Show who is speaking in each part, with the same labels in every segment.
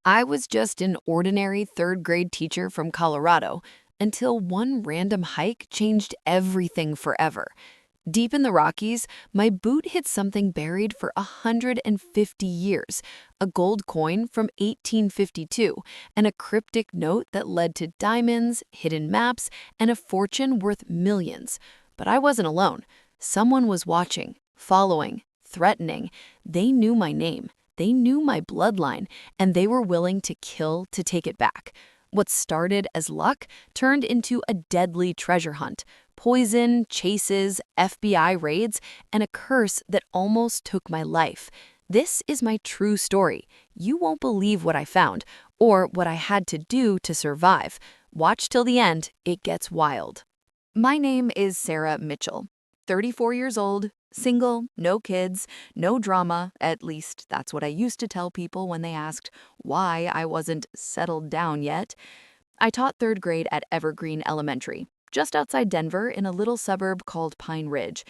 Speaker 1: I was just an ordinary third grade teacher from Colorado until one random hike changed everything forever. Deep in the Rockies, my boot hit something buried for 150 years, a gold coin from 1852, and a cryptic note that led to diamonds, hidden maps, and a fortune worth millions. But I wasn't alone. Someone was watching, following, threatening. They knew my name. They knew my bloodline, and they were willing to kill to take it back. What started as luck turned into a deadly treasure hunt. Poison, chases, FBI raids, and a curse that almost took my life. This is my true story. You won't believe what I found, or what I had to do to survive. Watch till the end, it gets wild. My name is Sarah Mitchell, 34 years old, single, no kids, no drama, at least that's what I used to tell people when they asked why I wasn't settled down yet. I taught third grade at Evergreen Elementary, just outside Denver in a little suburb called Pine Ridge.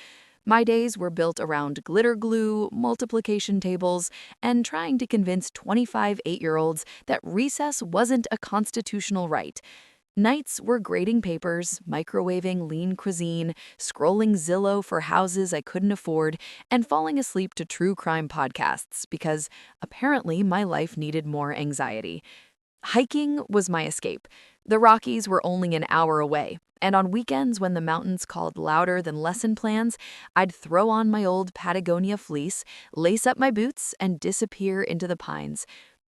Speaker 1: My days were built around glitter glue, multiplication tables, and trying to convince 25 8-year-olds that recess wasn't a constitutional right. Nights were grading papers, microwaving lean cuisine, scrolling Zillow for houses I couldn't afford, and falling asleep to true crime podcasts because apparently my life needed more anxiety. Hiking was my escape. The Rockies were only an hour away, and on weekends when the mountains called louder than lesson plans, I'd throw on my old Patagonia fleece, lace up my boots, and disappear into the pines.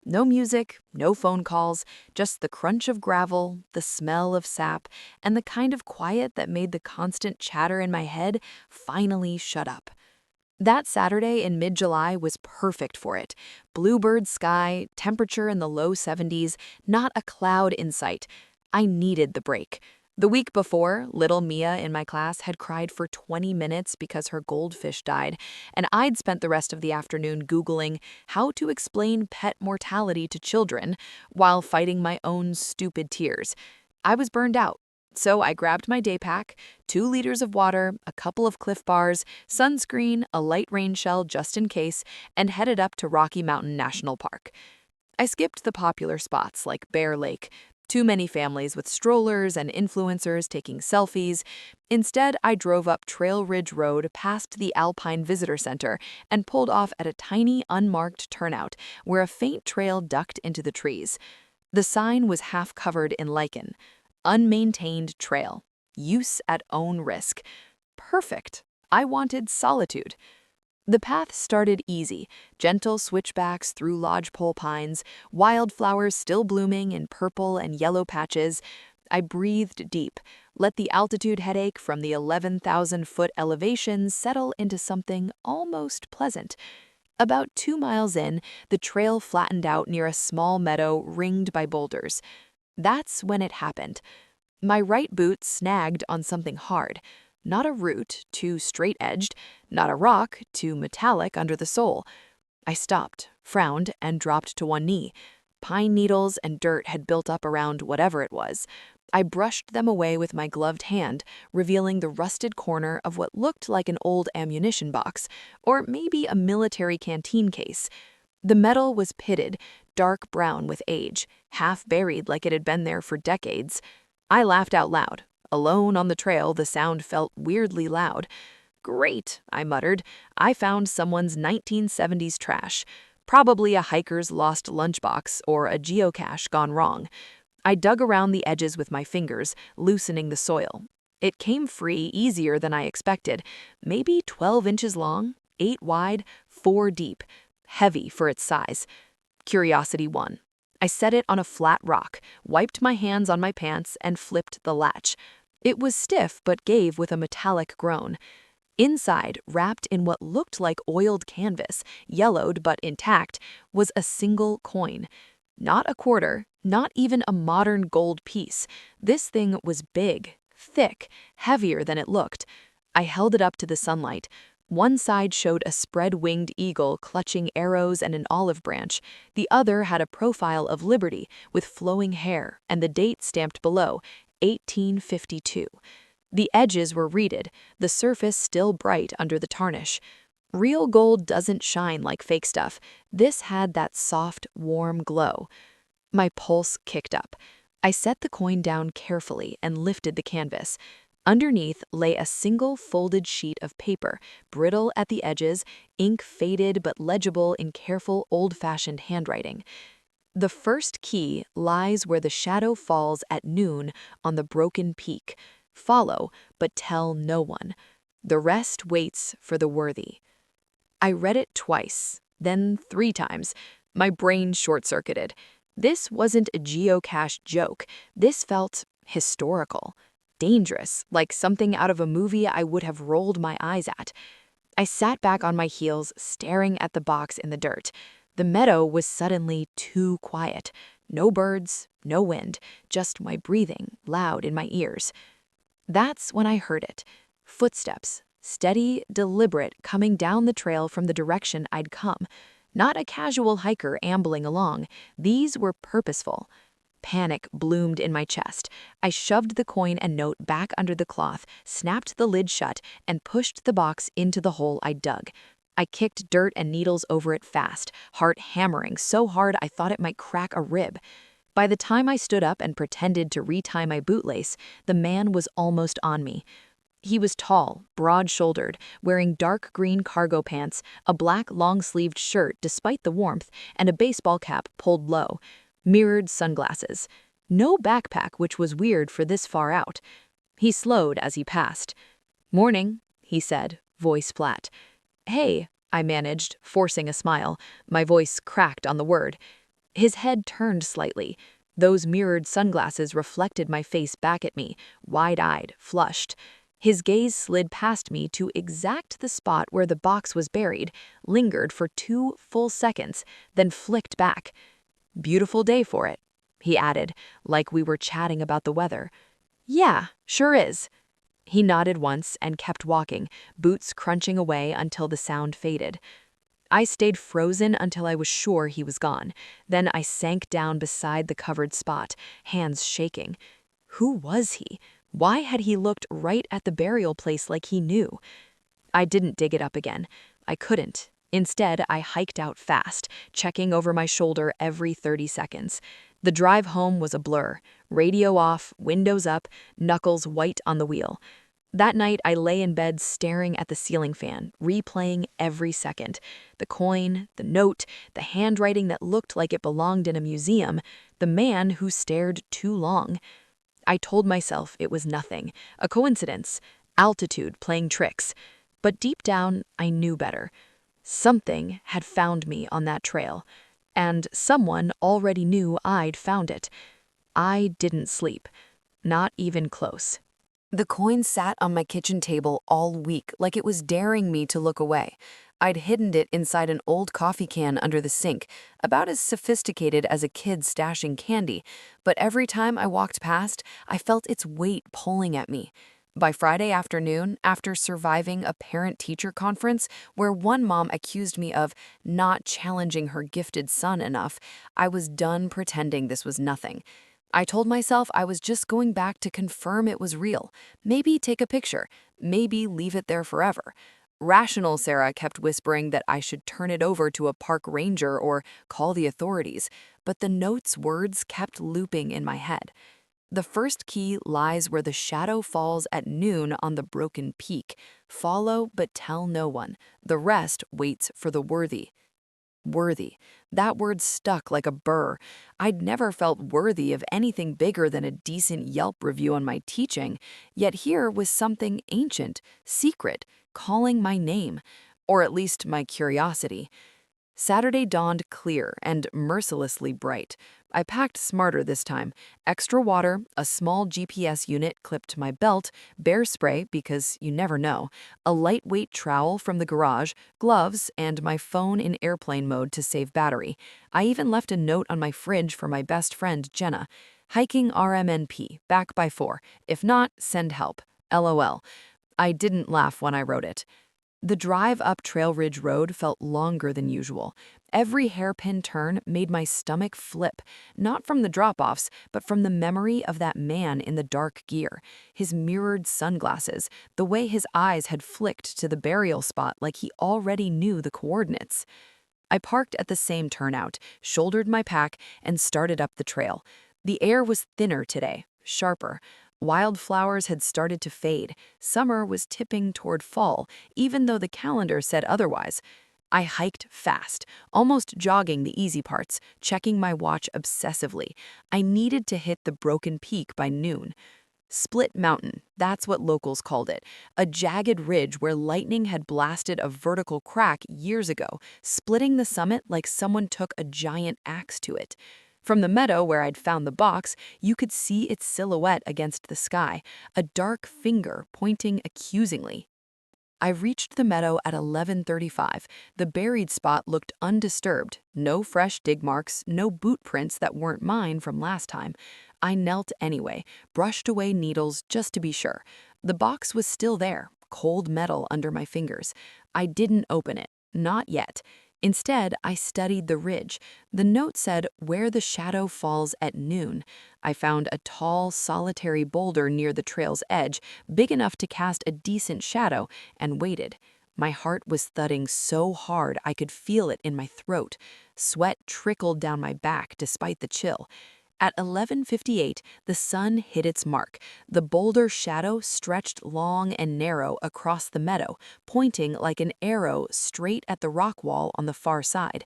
Speaker 1: No music, no phone calls, just the crunch of gravel, the smell of sap, and the kind of quiet that made the constant chatter in my head finally shut up. That Saturday in mid-July was perfect for it. Bluebird sky, temperature in the low 70s, not a cloud in sight. I needed the break. The week before, little Mia in my class had cried for 20 minutes because her goldfish died, and I'd spent the rest of the afternoon Googling how to explain pet mortality to children while fighting my own stupid tears. I was burned out. So I grabbed my day pack, 2 liters of water, a couple of Cliff Bars, sunscreen, a light rain shell just in case, and headed up to Rocky Mountain National Park. I skipped the popular spots like Bear Lake, too many families with strollers and influencers taking selfies. Instead, I drove up Trail Ridge Road past the Alpine Visitor Center and pulled off at a tiny unmarked turnout where a faint trail ducked into the trees. The sign was half covered in lichen. Unmaintained trail. Use at own risk. Perfect. I wanted solitude. The path started easy, gentle switchbacks through lodgepole pines, wildflowers still blooming in purple and yellow patches. I breathed deep, let the altitude headache from the 11,000-foot elevation settle into something almost pleasant. About 2 miles in, the trail flattened out near a small meadow ringed by boulders. That's when it happened. My right boot snagged on something hard. Not a root, too straight-edged, not a rock, too metallic under the sole. I stopped, frowned, and dropped to one knee. Pine needles and dirt had built up around whatever it was. I brushed them away with my gloved hand, revealing the rusted corner of what looked like an old ammunition box, or maybe a military canteen case. The metal was pitted, dark brown with age, half buried like it had been there for decades. I laughed out loud. Alone on the trail, the sound felt weirdly loud. Great, I muttered. I found someone's 1970s trash. Probably a hiker's lost lunchbox or a geocache gone wrong. I dug around the edges with my fingers, loosening the soil. It came free easier than I expected. Maybe 12 inches long, 8 wide, 4 deep. Heavy for its size. Curiosity won. I set it on a flat rock, wiped my hands on my pants, and flipped the latch. It was stiff but gave with a metallic groan. Inside, wrapped in what looked like oiled canvas, yellowed but intact, was a single coin. Not a quarter, not even a modern gold piece. This thing was big, thick, heavier than it looked. I held it up to the sunlight. One side showed a spread-winged eagle clutching arrows and an olive branch. The other had a profile of Liberty with flowing hair and the date stamped below, 1852. The edges were reeded, the surface still bright under the tarnish. Real gold doesn't shine like fake stuff. This had that soft, warm glow. My pulse kicked up. I set the coin down carefully and lifted the canvas. Underneath lay a single folded sheet of paper, brittle at the edges, ink faded but legible in careful old-fashioned handwriting. The first key lies where the shadow falls at noon on the broken peak. Follow, but tell no one. The rest waits for the worthy. I read it twice, then 3 times. My brain short-circuited. This wasn't a geocache joke. This felt historical, dangerous, like something out of a movie I would have rolled my eyes at. I sat back on my heels, staring at the box in the dirt. The meadow was suddenly too quiet. No birds, no wind, just my breathing, loud in my ears. That's when I heard it. Footsteps, steady, deliberate, coming down the trail from the direction I'd come. Not a casual hiker ambling along. These were purposeful. Panic bloomed in my chest. I shoved the coin and note back under the cloth, snapped the lid shut, and pushed the box into the hole I dug. I kicked dirt and needles over it fast, heart hammering so hard I thought it might crack a rib. By the time I stood up and pretended to retie my bootlace, the man was almost on me. He was tall, broad-shouldered, wearing dark green cargo pants, a black long-sleeved shirt despite the warmth, and a baseball cap pulled low. Mirrored sunglasses. No backpack, which was weird for this far out. He slowed as he passed. "Morning," he said, voice flat. "Hey," I managed, forcing a smile. My voice cracked on the word. His head turned slightly. Those mirrored sunglasses reflected my face back at me, wide-eyed, flushed. His gaze slid past me to exact the spot where the box was buried, lingered for 2 full seconds, then flicked back. "Beautiful day for it," he added, like we were chatting about the weather. "Yeah, sure is." He nodded once and kept walking, boots crunching away until the sound faded. I stayed frozen until I was sure he was gone. Then I sank down beside the covered spot, hands shaking. Who was he? Why had he looked right at the burial place like he knew? I didn't dig it up again. I couldn't. Instead, I hiked out fast, checking over my shoulder every 30 seconds. The drive home was a blur. Radio off, windows up, knuckles white on the wheel. That night, I lay in bed staring at the ceiling fan, replaying every second. The coin, the note, the handwriting that looked like it belonged in a museum, the man who stared too long. I told myself it was nothing, a coincidence, altitude playing tricks. But deep down, I knew better. Something had found me on that trail, and someone already knew I'd found it. I didn't sleep, not even close. The coin sat on my kitchen table all week like it was daring me to look away. I'd hidden it inside an old coffee can under the sink, about as sophisticated as a kid stashing candy, but every time I walked past, I felt its weight pulling at me. By Friday afternoon, after surviving a parent-teacher conference where one mom accused me of not challenging her gifted son enough, I was done pretending this was nothing. I told myself I was just going back to confirm it was real, maybe take a picture, maybe leave it there forever. Rational Sarah kept whispering that I should turn it over to a park ranger or call the authorities, but the note's words kept looping in my head. The first key lies where the shadow falls at noon on the broken peak. Follow, but tell no one. The rest waits for the worthy. Worthy. That word stuck like a burr. I'd never felt worthy of anything bigger than a decent Yelp review on my teaching, yet here was something ancient, secret, calling my name, or at least my curiosity. Saturday dawned clear and mercilessly bright. I packed smarter this time. Extra water, a small GPS unit clipped to my belt, bear spray because you never know, a lightweight trowel from the garage, gloves, and my phone in airplane mode to save battery. I even left a note on my fridge for my best friend, Jenna. Hiking RMNP, back by 4. If not, send help. LOL. I didn't laugh when I wrote it. The drive up Trail Ridge Road felt longer than usual. Every hairpin turn made my stomach flip, not from the drop-offs, but from the memory of that man in the dark gear, his mirrored sunglasses, the way his eyes had flicked to the burial spot like he already knew the coordinates. I parked at the same turnout, shouldered my pack, and started up the trail. The air was thinner today, sharper. Wildflowers had started to fade. Summer was tipping toward fall, even though the calendar said otherwise. I hiked fast, almost jogging the easy parts, checking my watch obsessively. I needed to hit the broken peak by noon. Split Mountain, that's what locals called it, a jagged ridge where lightning had blasted a vertical crack years ago, splitting the summit like someone took a giant axe to it. From the meadow where I'd found the box, you could see its silhouette against the sky, a dark finger pointing accusingly. I reached the meadow at 11:35. The buried spot looked undisturbed. No fresh dig marks, no boot prints that weren't mine from last time. I knelt anyway, brushed away needles just to be sure. The box was still there, cold metal under my fingers. I didn't open it, not yet. Instead, I studied the ridge. The note said, "Where the shadow falls at noon." I found a tall, solitary boulder near the trail's edge, big enough to cast a decent shadow, and waited. My heart was thudding so hard I could feel it in my throat. Sweat trickled down my back despite the chill. At 11:58, the sun hit its mark. The boulder shadow stretched long and narrow across the meadow, pointing like an arrow straight at the rock wall on the far side.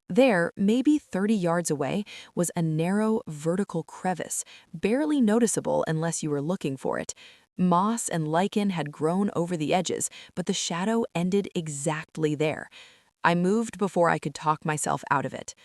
Speaker 1: There, maybe 30 yards away, was a narrow, vertical crevice, barely noticeable unless you were looking for it. Moss and lichen had grown over the edges, but the shadow ended exactly there. I moved before I could talk myself out of it.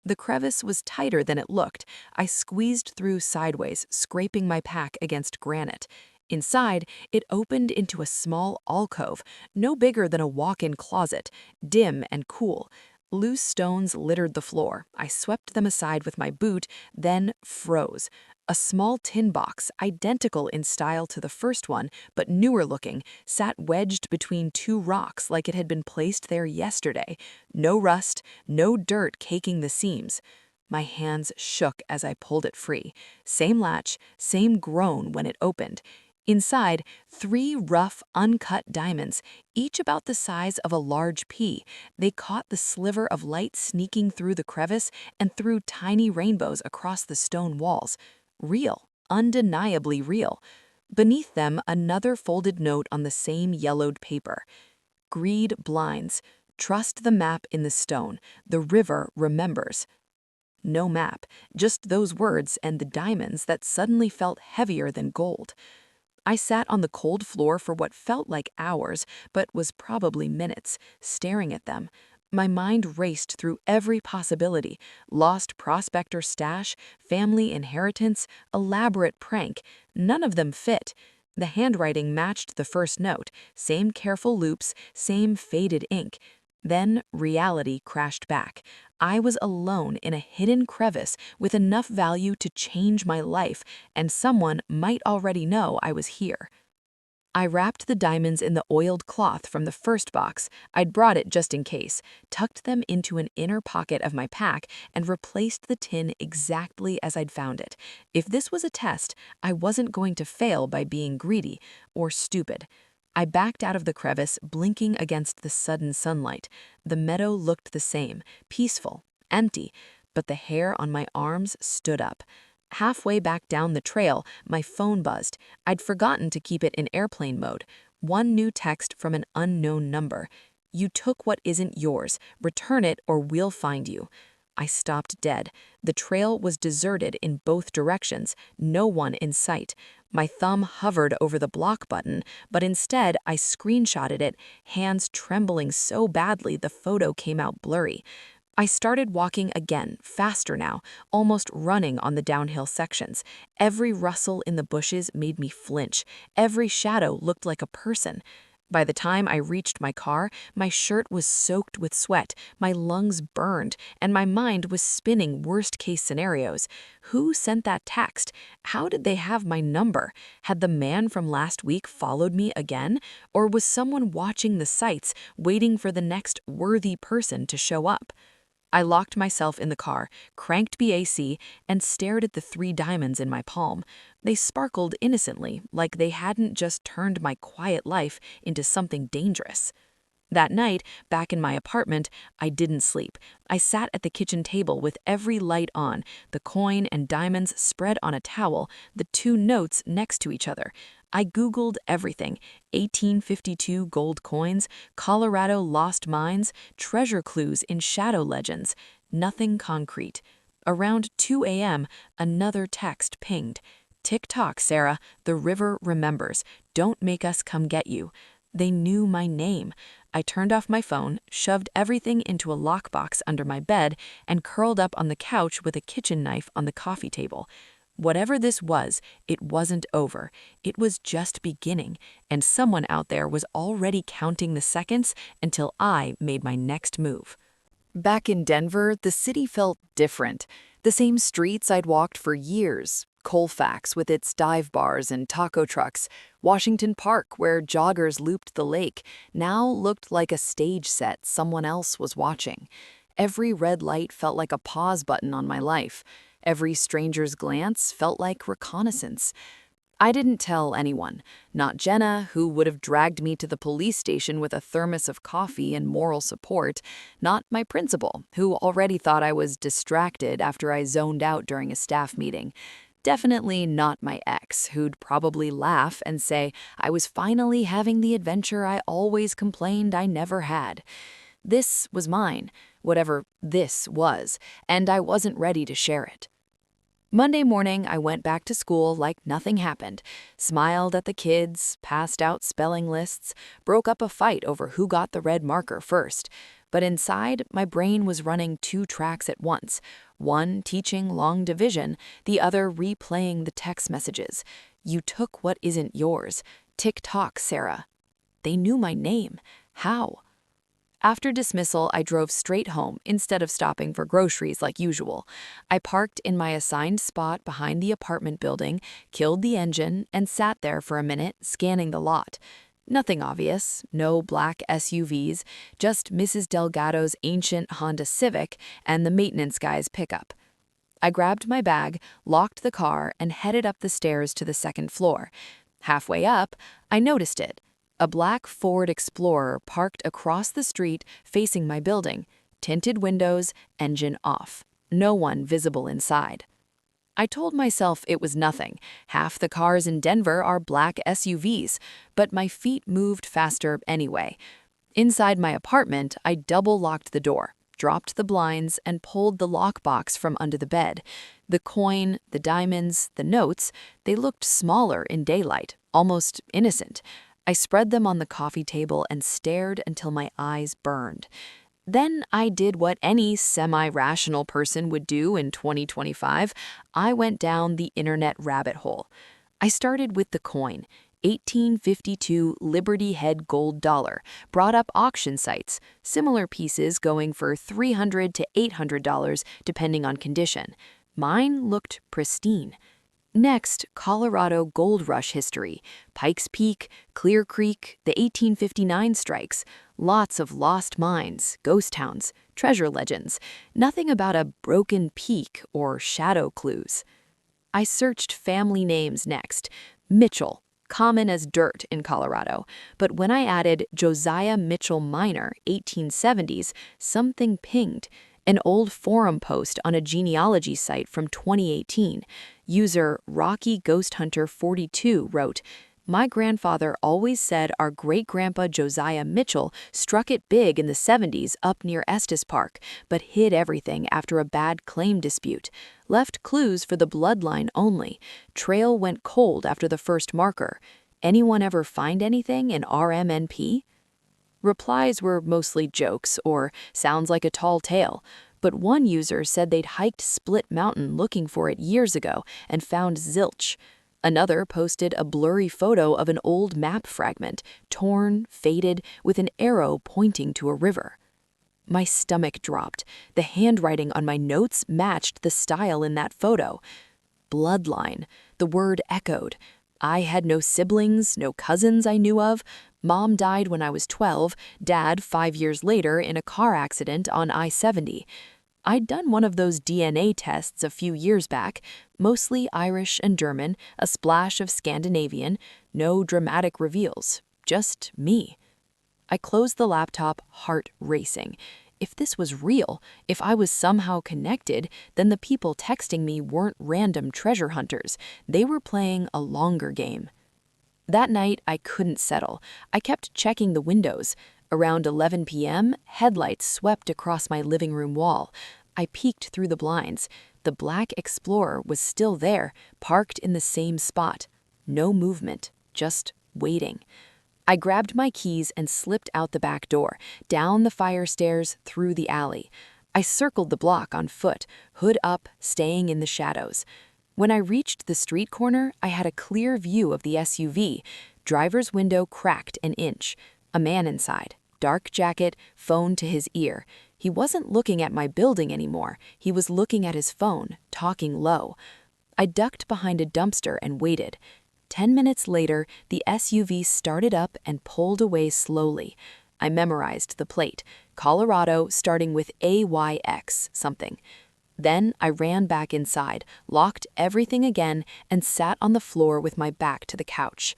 Speaker 1: The crevice was tighter than it looked. I squeezed through sideways, scraping my pack against granite. Inside, it opened into a small alcove, no bigger than a walk-in closet, dim and cool. Loose stones littered the floor. I swept them aside with my boot, then froze. A small tin box, identical in style to the first one, but newer looking, sat wedged between two rocks like it had been placed there yesterday. No rust, no dirt caking the seams. My hands shook as I pulled it free. Same latch, same groan when it opened. Inside, 3 rough, uncut diamonds, each about the size of a large pea. They caught the sliver of light sneaking through the crevice and threw tiny rainbows across the stone walls. Real, undeniably real. Beneath them, another folded note on the same yellowed paper. Greed blinds. Trust the map in the stone. The river remembers. No map, just those words and the diamonds that suddenly felt heavier than gold. I sat on the cold floor for what felt like hours, but was probably minutes, staring at them. My mind raced through every possibility: lost prospector stash, family inheritance, elaborate prank. None of them fit. The handwriting matched the first note, same careful loops, same faded ink. Then reality crashed back. I was alone in a hidden crevice with enough value to change my life, and someone might already know I was here. I wrapped the diamonds in the oiled cloth from the first box. I'd brought it just in case, tucked them into an inner pocket of my pack, and replaced the tin exactly as I'd found it. If this was a test, I wasn't going to fail by being greedy or stupid. I backed out of the crevice, blinking against the sudden sunlight. The meadow looked the same, peaceful, empty, but the hair on my arms stood up. Halfway back down the trail, my phone buzzed. I'd forgotten to keep it in airplane mode. One new text from an unknown number. "You took what isn't yours. Return it or we'll find you." I stopped dead. The trail was deserted in both directions, no one in sight. My thumb hovered over the block button, but instead I screenshotted it, hands trembling so badly the photo came out blurry. I started walking again, faster now, almost running on the downhill sections. Every rustle in the bushes made me flinch. Every shadow looked like a person. By the time I reached my car, my shirt was soaked with sweat, my lungs burned, and my mind was spinning worst-case scenarios. Who sent that text? How did they have my number? Had the man from last week followed me again? Or was someone watching the sights, waiting for the next worthy person to show up? I locked myself in the car, cranked BAC, and stared at the 3 diamonds in my palm. They sparkled innocently, like they hadn't just turned my quiet life into something dangerous. That night, back in my apartment, I didn't sleep. I sat at the kitchen table with every light on, the coin and diamonds spread on a towel, the two notes next to each other. I Googled everything: 1852 gold coins, Colorado lost mines, treasure clues in shadow legends. Nothing concrete. Around 2 a.m., another text pinged. "Tick-tock, Sarah. The river remembers. Don't make us come get you." They knew my name. I turned off my phone, shoved everything into a lockbox under my bed, and curled up on the couch with a kitchen knife on the coffee table. Whatever this was, it wasn't over. It was just beginning, and someone out there was already counting the seconds until I made my next move. Back in Denver, the city felt different. The same streets I'd walked for years. Colfax with its dive bars and taco trucks, Washington Park where joggers looped the lake, now looked like a stage set someone else was watching. Every red light felt like a pause button on my life. Every stranger's glance felt like reconnaissance. I didn't tell anyone, not Jenna, who would have dragged me to the police station with a thermos of coffee and moral support, not my principal, who already thought I was distracted after I zoned out during a staff meeting. Definitely not my ex, who'd probably laugh and say I was finally having the adventure I always complained I never had. This was mine, whatever this was, and I wasn't ready to share it. Monday morning, I went back to school like nothing happened, smiled at the kids, passed out spelling lists, broke up a fight over who got the red marker first. But inside, my brain was running two tracks at once, one teaching long division, the other replaying the text messages. "You took what isn't yours. Tick-tock, Sarah." They knew my name. How? After dismissal, I drove straight home instead of stopping for groceries like usual. I parked in my assigned spot behind the apartment building, killed the engine, and sat there for a minute, scanning the lot. Nothing obvious, no black SUVs, just Mrs. Delgado's ancient Honda Civic and the maintenance guy's pickup. I grabbed my bag, locked the car, and headed up the stairs to the second floor. Halfway up, I noticed it. A black Ford Explorer parked across the street facing my building, tinted windows, engine off. No one visible inside. I told myself it was nothing. Half the cars in Denver are black SUVs, but my feet moved faster anyway. Inside my apartment, I double-locked the door, dropped the blinds, and pulled the lockbox from under the bed. The coin, the diamonds, the notes, they looked smaller in daylight, almost innocent. I spread them on the coffee table and stared until my eyes burned. Then I did what any semi-rational person would do in 2025. I went down the internet rabbit hole. I started with the coin, 1852 Liberty Head gold dollar, brought up auction sites, similar pieces going for $300 to $800 depending on condition. Mine looked pristine. Next, Colorado Gold Rush history, Pikes Peak, Clear Creek, the 1859 strikes, lots of lost mines, ghost towns, treasure legends, nothing about a broken peak or shadow clues. I searched family names next. Mitchell, common as dirt in Colorado, but when I added Josiah Mitchell Minor, 1870s, something pinged. An old forum post on a genealogy site from 2018. User Rocky Ghost Hunter 42 wrote, "My grandfather always said our great-grandpa Josiah Mitchell struck it big in the 70s up near Estes Park, but hid everything after a bad claim dispute. Left clues for the bloodline only. Trail went cold after the first marker. Anyone ever find anything in RMNP?" Replies were mostly jokes or "sounds like a tall tale," but one user said they'd hiked Split Mountain looking for it years ago and found zilch. Another posted a blurry photo of an old map fragment, torn, faded, with an arrow pointing to a river. My stomach dropped. The handwriting on my notes matched the style in that photo. Bloodline. The word echoed. I had no siblings, no cousins I knew of. Mom died when I was 12, Dad 5 years later in a car accident on I-70. I'd done one of those DNA tests a few years back, mostly Irish and German, a splash of Scandinavian, no dramatic reveals, just me. I closed the laptop, heart racing. If this was real, if I was somehow connected, then the people texting me weren't random treasure hunters. They were playing a longer game. That night, I couldn't settle. I kept checking the windows. Around 11 p.m., headlights swept across my living room wall. I peeked through the blinds. The black Explorer was still there, parked in the same spot. No movement, just waiting. I grabbed my keys and slipped out the back door, down the fire stairs, through the alley. I circled the block on foot, hood up, staying in the shadows. When I reached the street corner, I had a clear view of the SUV. Driver's window cracked an inch. A man inside, dark jacket, phone to his ear. He wasn't looking at my building anymore. He was looking at his phone, talking low. I ducked behind a dumpster and waited. 10 minutes later, the SUV started up and pulled away slowly. I memorized the plate, Colorado starting with AYX something. Then I ran back inside, locked everything again, and sat on the floor with my back to the couch.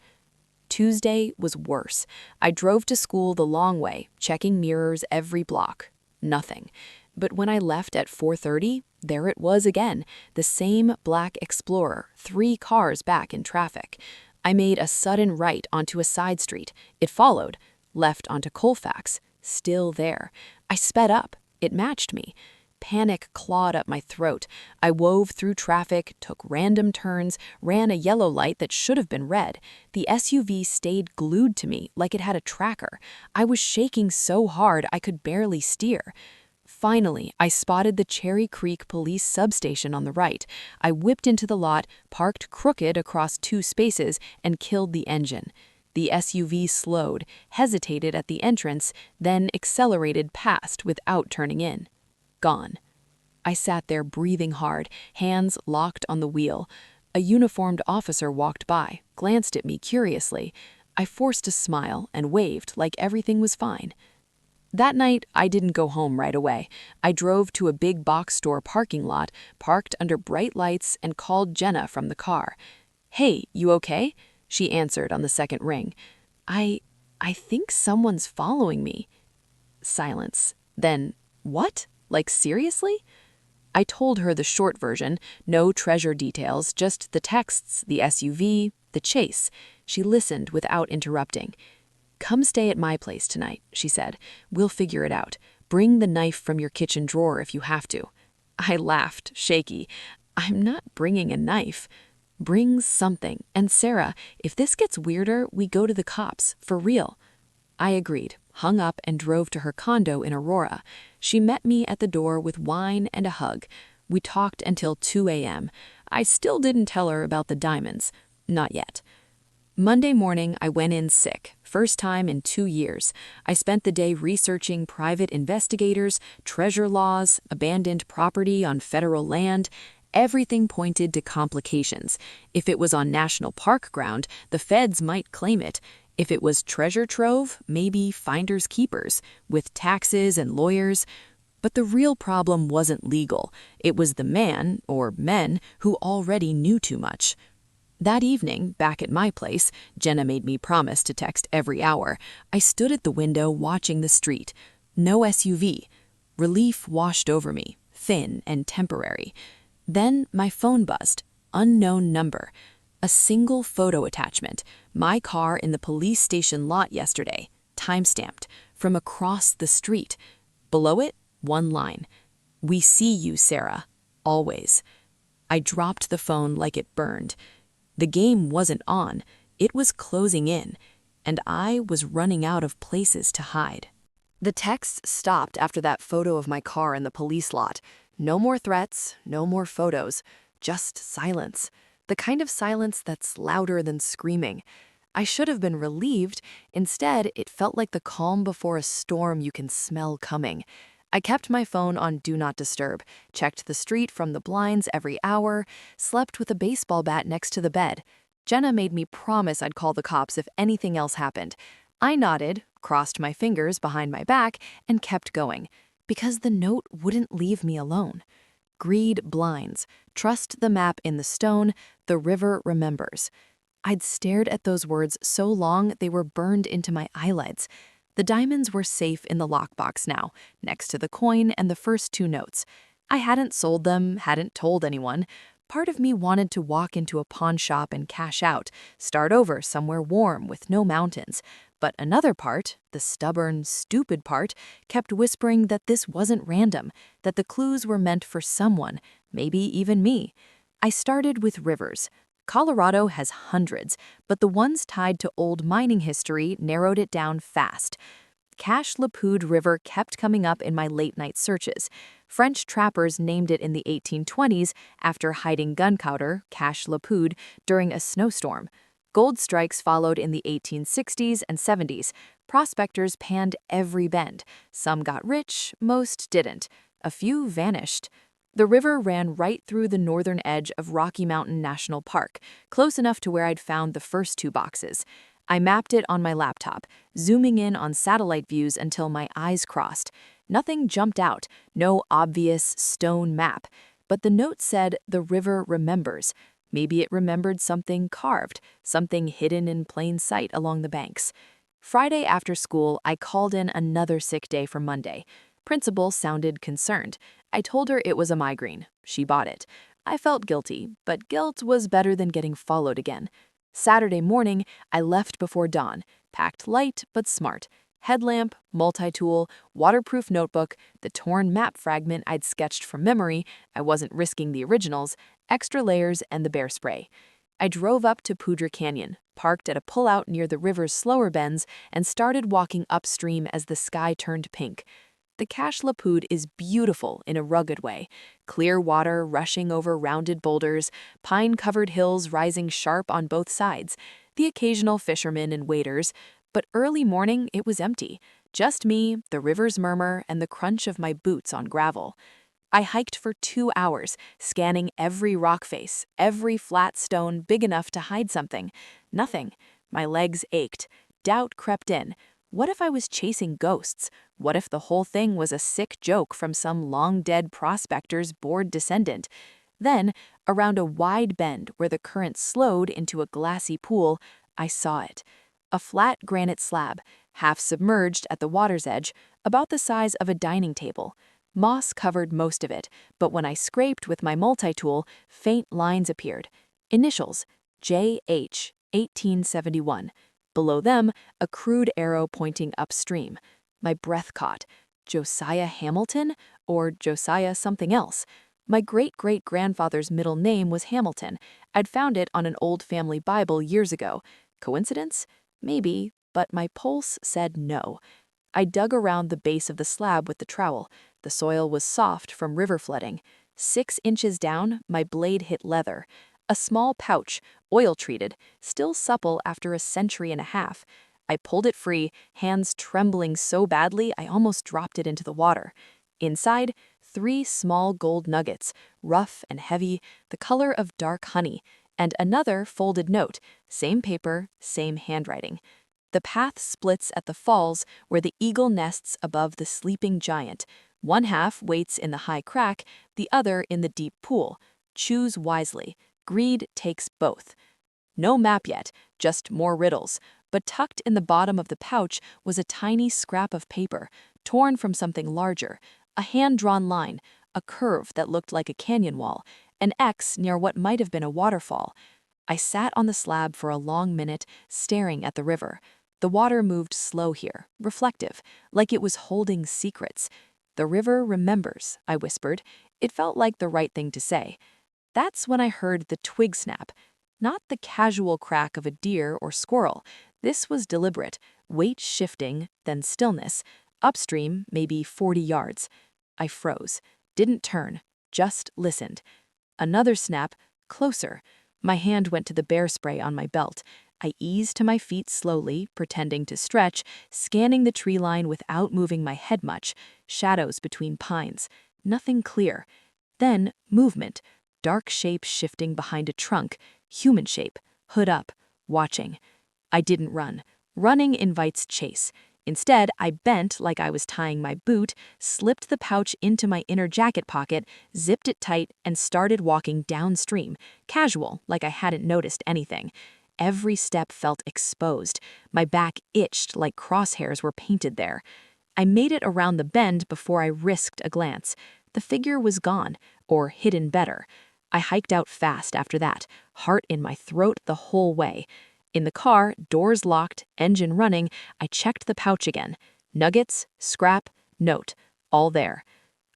Speaker 1: Tuesday was worse. I drove to school the long way, checking mirrors every block. Nothing. But when I left at 4:30, there it was again, the same black Explorer, 3 cars back in traffic. I made a sudden right onto a side street. It followed, left onto Colfax, still there. I sped up. It matched me. Panic clawed up my throat. I wove through traffic, took random turns, ran a yellow light that should have been red. The SUV stayed glued to me like it had a tracker. I was shaking so hard I could barely steer. Finally, I spotted the Cherry Creek police substation on the right. I whipped into the lot, parked crooked across 2 spaces, and killed the engine. The SUV slowed, hesitated at the entrance, then accelerated past without turning in. Gone. I sat there breathing hard, hands locked on the wheel. A uniformed officer walked by, glanced at me curiously. I forced a smile and waved like everything was fine. That night, I didn't go home right away. I drove to a big box store parking lot, parked under bright lights, and called Jenna from the car. "Hey, you okay?" She answered on the second ring. I think someone's following me." Silence. Then, "What? Like seriously?" I told her the short version, no treasure details, just the texts, the SUV, the chase. She listened without interrupting. "Come stay at my place tonight," she said. "We'll figure it out. Bring the knife from your kitchen drawer if you have to." I laughed, shaky. "I'm not bringing a knife." "Bring something. And Sarah, if this gets weirder, we go to the cops, for real." I agreed, hung up, and drove to her condo in Aurora. She met me at the door with wine and a hug. We talked until 2 a.m. I still didn't tell her about the diamonds. Not yet. Monday morning, I went in sick, first time in 2 years. I spent the day researching private investigators, treasure laws, abandoned property on federal land. Everything pointed to complications. If it was on national park ground, the feds might claim it. If it was treasure trove, maybe finders keepers, with taxes and lawyers. But the real problem wasn't legal. It was the man, or men, who already knew too much. That evening, back at my place, Jenna made me promise to text every hour. I stood at the window watching the street. No SUV. Relief washed over me, thin and temporary. Then my phone buzzed. Unknown number. A single photo attachment. My car in the police station lot yesterday. Timestamped. From across the street. Below it, one line. "We see you, Sarah. Always." I dropped the phone like it burned. The game wasn't on. It was closing in. And I was running out of places to hide. The texts stopped after that photo of my car in the police lot. No more threats, no more photos. Just silence. The kind of silence that's louder than screaming. I should have been relieved. Instead, it felt like the calm before a storm you can smell coming. I kept my phone on Do Not Disturb, checked the street from the blinds every hour, slept with a baseball bat next to the bed. Jenna made me promise I'd call the cops if anything else happened. I nodded, crossed my fingers behind my back, and kept going, because the note wouldn't leave me alone. Greed blinds. Trust the map in the stone. The river remembers. I'd stared at those words so long they were burned into my eyelids. The diamonds were safe in the lockbox now, next to the coin and the first 2 notes. I hadn't sold them, hadn't told anyone. Part of me wanted to walk into a pawn shop and cash out, start over somewhere warm with no mountains. But another part, the stubborn, stupid part, kept whispering that this wasn't random, that the clues were meant for someone, maybe even me. I started with rivers. Colorado has hundreds, but the ones tied to old mining history narrowed it down fast. Cache la Poudre River kept coming up in my late-night searches. French trappers named it in the 1820s after hiding gunpowder, Cache la Poudre, during a snowstorm. Gold strikes followed in the 1860s and 70s. Prospectors panned every bend. Some got rich, most didn't. A few vanished. The river ran right through the northern edge of Rocky Mountain National Park, close enough to where I'd found the first 2 boxes. I mapped it on my laptop, zooming in on satellite views until my eyes crossed. Nothing jumped out, no obvious stone map. But the note said the river remembers. Maybe it remembered something carved, something hidden in plain sight along the banks. Friday after school, I called in another sick day for Monday. Principal sounded concerned. I told her it was a migraine. She bought it. I felt guilty, but guilt was better than getting followed again. Saturday morning, I left before dawn, packed light but smart. Headlamp, multi-tool, waterproof notebook, the torn map fragment I'd sketched from memory, I wasn't risking the originals, extra layers, and the bear spray. I drove up to Poudre Canyon, parked at a pullout near the river's slower bends, and started walking upstream as the sky turned pink. The Cache la Poudre is beautiful in a rugged way. Clear water rushing over rounded boulders, pine-covered hills rising sharp on both sides, the occasional fishermen and waders. But early morning, it was empty. Just me, the river's murmur, and the crunch of my boots on gravel. I hiked for 2 hours, scanning every rock face, every flat stone big enough to hide something. Nothing. My legs ached. Doubt crept in. What if I was chasing ghosts? What if the whole thing was a sick joke from some long-dead prospector's bored descendant? Then, around a wide bend where the current slowed into a glassy pool, I saw it. A flat granite slab, half submerged at the water's edge, about the size of a dining table. Moss covered most of it, but when I scraped with my multi-tool, faint lines appeared. Initials, J.H., 1871. Below them, a crude arrow pointing upstream. My breath caught. Josiah Hamilton? Or Josiah something else? My great-great-grandfather's middle name was Hamilton. I'd found it on an old family Bible years ago. Coincidence? Maybe, but my pulse said no. I dug around the base of the slab with the trowel. The soil was soft from river flooding. 6 inches down, my blade hit leather. A small pouch, oil-treated, still supple after a century and a half. I pulled it free, hands trembling so badly I almost dropped it into the water. Inside, 3 small gold nuggets, rough and heavy, the color of dark honey, and another folded note, same paper, same handwriting. The path splits at the falls where the eagle nests above the sleeping giant. One half waits in the high crack, the other in the deep pool. Choose wisely. Greed takes both. No map yet, just more riddles. But tucked in the bottom of the pouch was a tiny scrap of paper, torn from something larger. A hand-drawn line, a curve that looked like a canyon wall, an X near what might have been a waterfall. I sat on the slab for a long minute, staring at the river. The water moved slow here, reflective, like it was holding secrets. "The river remembers," I whispered. It felt like the right thing to say. That's when I heard the twig snap. Not the casual crack of a deer or squirrel. This was deliberate, weight shifting, then stillness. Upstream, maybe 40 yards. I froze, didn't turn, just listened. Another snap, closer. My hand went to the bear spray on my belt. I eased to my feet slowly, pretending to stretch, scanning the tree line without moving my head much. Shadows between pines. Nothing clear. Then, movement. Dark shape shifting behind a trunk. Human shape, hood up, watching. I didn't run. Running invites chase. Instead, I bent like I was tying my boot, slipped the pouch into my inner jacket pocket, zipped it tight, and started walking downstream, casual, like I hadn't noticed anything.
Speaker 2: every step felt exposed. My back itched like crosshairs were painted there. I made it around the bend before I risked a glance. The figure was gone, or hidden better. I hiked out fast after that, heart in my throat the whole way. In the car, doors locked, engine running, I checked the pouch again. Nuggets, scrap, note, all there.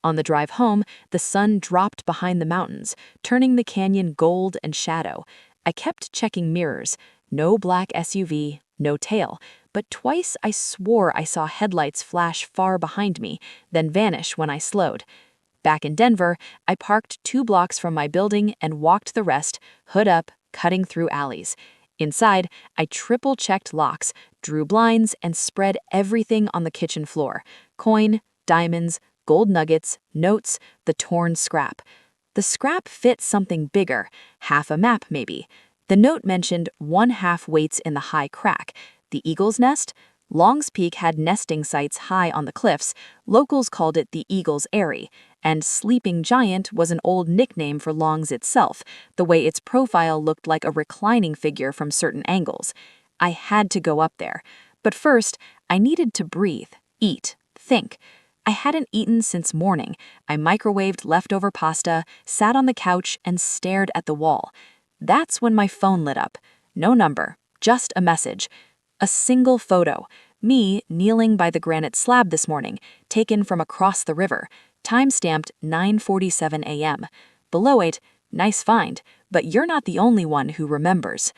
Speaker 2: On the drive home, the sun dropped behind the mountains, turning the canyon gold and shadow. I kept checking mirrors. No black SUV, no tail. But twice I swore I saw headlights flash far behind me, then vanish when I slowed. Back in Denver, I parked 2 blocks from my building and walked the rest, hood up, cutting through alleys. Inside, I triple-checked locks, drew blinds, and spread everything on the kitchen floor. Coin, diamonds, gold nuggets, notes, the torn scrap. The scrap fit something bigger, half a map maybe. The note mentioned 1/2 weights in the high crack. The eagle's nest? Long's Peak had nesting sites high on the cliffs. Locals called it the Eagle's Eyrie. And Sleeping Giant was an old nickname for Long's itself, the way its profile looked like a reclining figure from certain angles. I had to go up there. But first, I needed to breathe, eat, think. I hadn't eaten since morning. I microwaved leftover pasta, sat on the couch, and stared at the wall. That's when my phone lit up. No number, just a message. A single photo. Me kneeling by the granite slab this morning, taken from across the river. Time-stamped 9:47 a.m. Below it, nice find, but you're not the only one who remembers.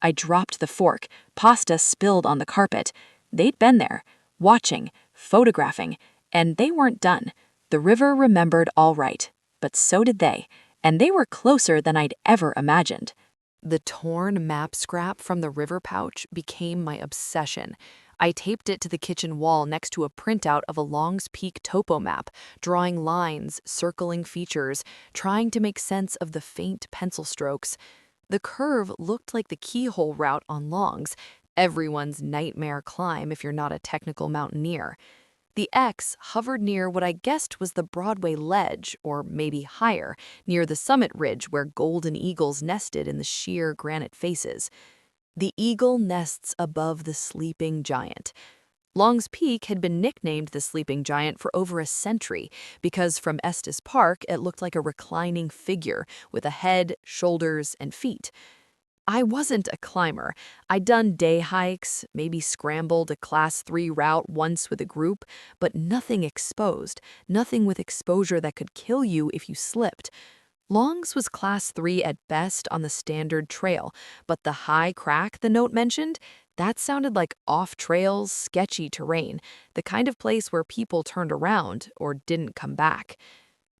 Speaker 2: I dropped the fork. Pasta spilled on the carpet. They'd been there, watching, photographing, and they weren't done. The river remembered all right, but so did they, and they were closer than I'd ever imagined.
Speaker 1: The torn map scrap from the river pouch became my obsession. I taped it to the kitchen wall next to a printout of a Long's Peak topo map, drawing lines, circling features, trying to make sense of the faint pencil strokes. The curve looked like the keyhole route on Long's, everyone's nightmare climb if you're not a technical mountaineer. The X hovered near what I guessed was the Broadway ledge, or maybe higher, near the summit ridge where golden eagles nested in the sheer granite faces. The eagle nests above the sleeping giant. Long's Peak had been nicknamed the Sleeping Giant for over a century because from Estes Park it looked like a reclining figure with a head, shoulders, and feet. I wasn't a climber. I'd done day hikes, maybe scrambled a class 3 route once with a group, but nothing exposed, nothing with exposure that could kill you if you slipped. Long's was class 3 at best on the standard trail, but the high crack the note mentioned, that sounded like off-trails, sketchy terrain, the kind of place where people turned around or didn't come back.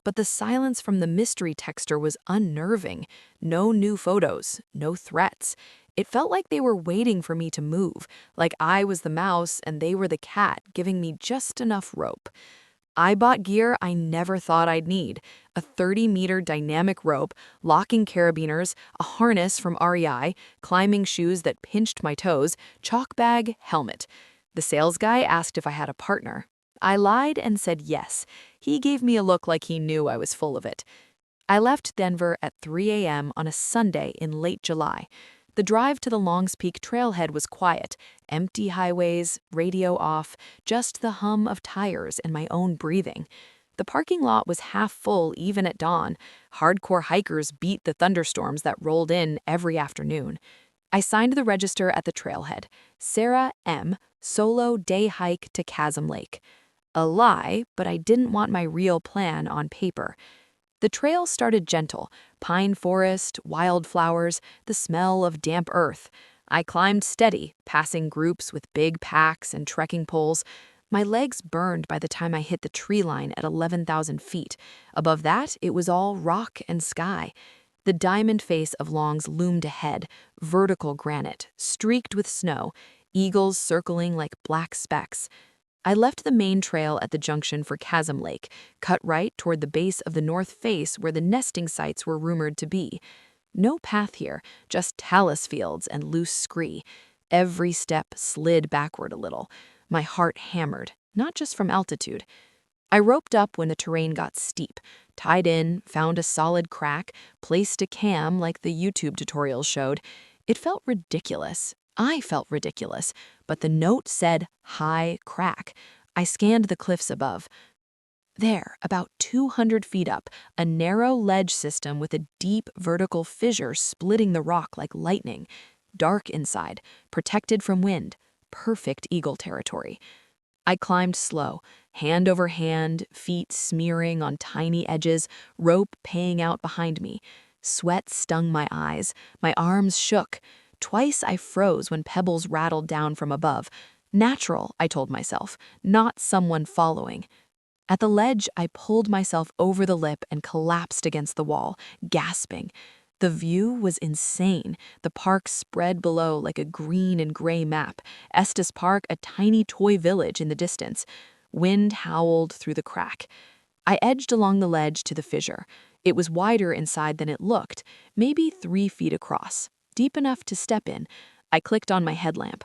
Speaker 1: But the silence from the mystery texter was unnerving. No new photos, no threats. It felt like they were waiting for me to move, like I was the mouse and they were the cat, giving me just enough rope. I bought gear I never thought I'd need. A 30-meter dynamic rope, locking carabiners, a harness from REI, climbing shoes that pinched my toes, chalk bag, helmet. The sales guy asked if I had a partner. I lied and said yes. He gave me a look like he knew I was full of it. I left Denver at 3 a.m. on a Sunday in late July. The drive to the Long's Peak trailhead was quiet, empty highways, radio off, just the hum of tires and my own breathing. The parking lot was half full even at dawn. Hardcore hikers beat the thunderstorms that rolled in every afternoon. I signed the register at the trailhead. Sarah M., solo day hike to Chasm Lake. A lie, but I didn't want my real plan on paper. The trail started gentle, pine forest, wildflowers, the smell of damp earth. I climbed steady, passing groups with big packs and trekking poles. My legs burned by the time I hit the tree line at 11,000 feet. Above that, it was all rock and sky. The diamond face of Long's loomed ahead, vertical granite, streaked with snow, eagles circling like black specks. I left the main trail at the junction for Chasm Lake, cut right toward the base of the north face where the nesting sites were rumored to be. No path here, just talus fields and loose scree. Every step slid backward a little. My heart hammered, not just from altitude. I roped up when the terrain got steep, tied in, found a solid crack, placed a cam like the YouTube tutorials showed.
Speaker 2: It felt ridiculous. I felt ridiculous, but the note said high crack. I scanned the cliffs above. There, about 200 feet up, a narrow ledge system with a deep vertical fissure splitting the rock like lightning. Dark inside, protected from wind. Perfect eagle territory. I climbed slow, hand over hand, feet smearing on tiny edges, rope paying out behind me. Sweat stung my eyes, my arms shook. Twice I froze when pebbles rattled down from above. Natural, I told myself, not someone following. At the ledge, I pulled myself over the lip and collapsed against the wall, gasping. The view was insane. The park spread below like a green and gray map. Estes Park, a tiny toy village in the distance. Wind howled through the crack. I edged along the ledge to the fissure. It was wider inside than it looked, maybe 3 feet across, deep enough to step in. I clicked on my headlamp.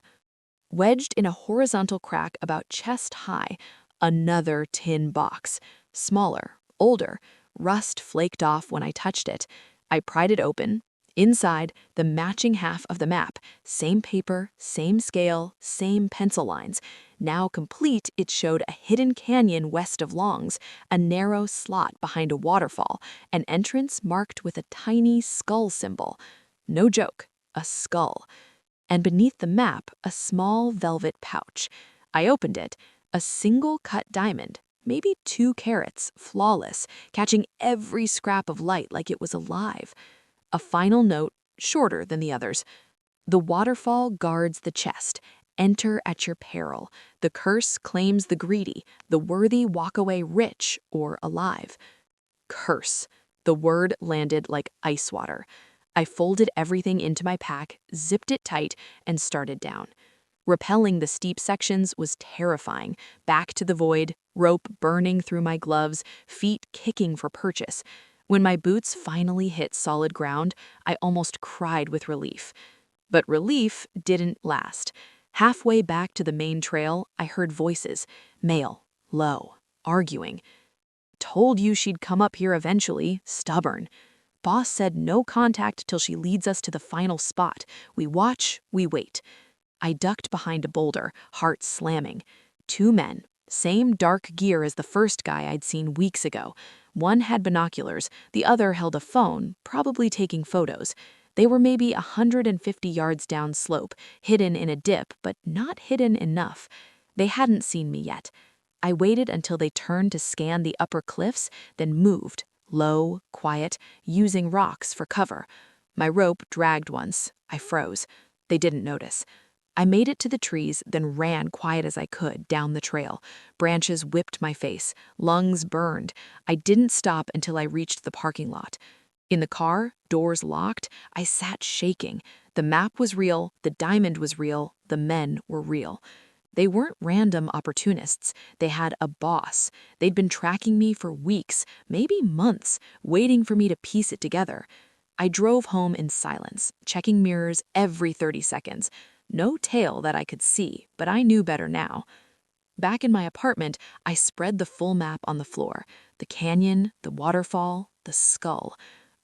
Speaker 2: Wedged in a horizontal crack about chest high, another tin box. Smaller, older, rust flaked off when I touched it. I pried it open. Inside, the matching half of the map. Same paper, same scale, same pencil lines. Now complete, it showed a hidden canyon west of Long's, a narrow slot behind a waterfall, an entrance marked with a tiny skull symbol. No joke, a skull. And beneath the map, a small velvet pouch. I opened it. A single cut diamond, maybe 2 carats, flawless, catching every scrap of light like it was alive. A final note, shorter than the others. The waterfall guards the chest. Enter at your peril. The curse claims the greedy. The worthy walk away rich or alive. Curse. The word landed like ice water. I folded everything into my pack, zipped it tight, and started down. Rappelling the steep sections was terrifying. Back to the void, rope burning through my gloves, feet kicking for purchase. When my boots finally hit solid ground, I almost cried with relief. But relief didn't last. Halfway back to the main trail, I heard voices, male, low, arguing. Told you she'd come up here eventually, stubborn. Boss said no contact till she leads us to the final spot. We watch, we wait. I ducked behind a boulder, heart slamming. 2 men, same dark gear as the first guy I'd seen weeks ago. One had binoculars, the other held a phone, probably taking photos. They were maybe 150 yards down slope, hidden in a dip, but not hidden enough. They hadn't seen me yet. I waited until they turned to scan the upper cliffs, then moved, low, quiet, using rocks for cover. My rope dragged once. I froze. They didn't notice. I made it to the trees, then ran quiet as I could down the trail. Branches whipped my face. Lungs burned. I didn't stop until I reached the parking lot. In the car, doors locked, I sat shaking. The map was real, the diamond was real, the men were real. They weren't random opportunists. They had a boss. They'd been tracking me for weeks, maybe months, waiting for me to piece it together. I drove home in silence, checking mirrors every 30 seconds. No tail that I could see, but I knew better now. Back in my apartment, I spread the full map on the floor. The canyon, the waterfall, the skull.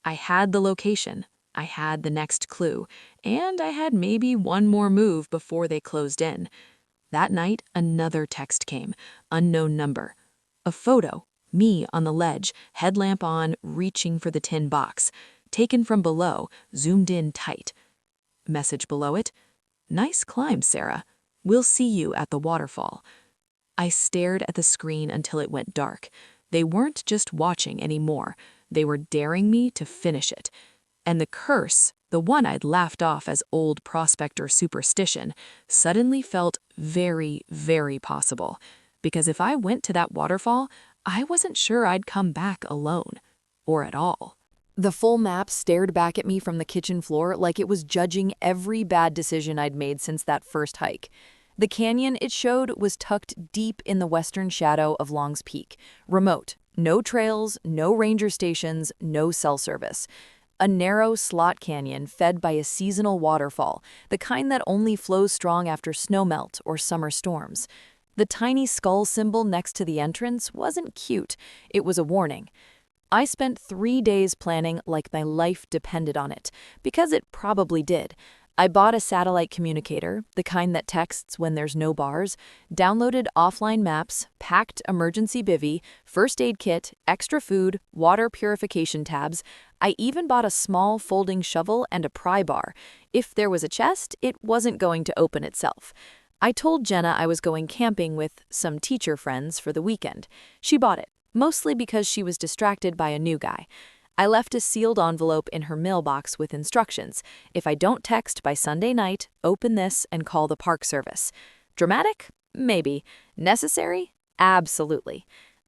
Speaker 2: I had the location. I had the next clue. And I had maybe one more move before they closed in. That night, another text came. Unknown number. A photo. Me on the ledge, headlamp on, reaching for the tin box. Taken from below, zoomed in tight. Message below it. Nice climb, Sarah. We'll see you at the waterfall. I stared at the screen until it went dark. They weren't just watching anymore. They were daring me to finish it. And the curse, the one I'd laughed off as old prospector superstition, suddenly felt very, very possible. Because if I went to that waterfall, I wasn't sure I'd come back alone. Or at all.
Speaker 1: The full map stared back at me from the kitchen floor like it was judging every bad decision I'd made since that first hike. The canyon it showed was tucked deep in the western shadow of Long's Peak. Remote. No trails, no ranger stations, no cell service. A narrow slot canyon fed by a seasonal waterfall, the kind that only flows strong after snowmelt or summer storms. The tiny skull symbol next to the entrance wasn't cute. It was a warning. I spent 3 days planning like my life depended on it, because it probably did.
Speaker 2: I bought a satellite communicator, the kind that texts when there's no bars, downloaded offline maps, packed emergency bivvy, first aid kit, extra food, water purification tabs. I even bought a small folding shovel and a pry bar. If there was a chest, it wasn't going to open itself. I told Jenna I was going camping with some teacher friends for the weekend. She bought it, mostly because she was distracted by a new guy. I left a sealed envelope in her mailbox with instructions. If I don't text by Sunday night, open this and call the park service. Dramatic? Maybe. Necessary? Absolutely.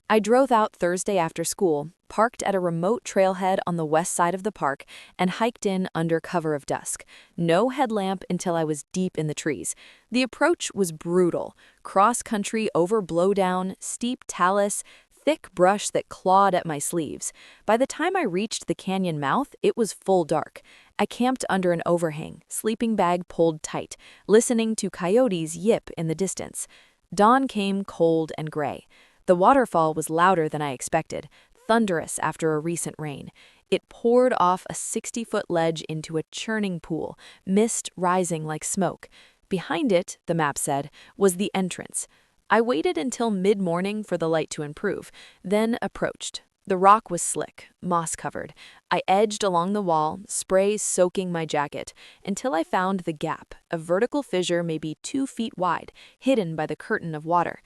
Speaker 2: I drove out Thursday after school, parked at a remote trailhead on the west side of the park, and hiked in under cover of dusk. No headlamp until I was deep in the trees. The approach was brutal. Cross-country over blowdown, steep talus, thick brush that clawed at my sleeves. By the time I reached the canyon mouth, it was full dark. I camped under an overhang, sleeping bag pulled tight, listening to coyotes yip in the distance. Dawn came cold and gray. The waterfall was louder than I expected, thunderous after a recent rain. It poured off a 60-foot ledge into a churning pool, mist rising like smoke. Behind it, the map said, was the entrance. I waited until mid-morning for the light to improve, then approached. The rock was slick, moss-covered. I edged along the wall, spray soaking my jacket, until I found the gap, a vertical fissure maybe 2 feet wide, hidden by the curtain of water.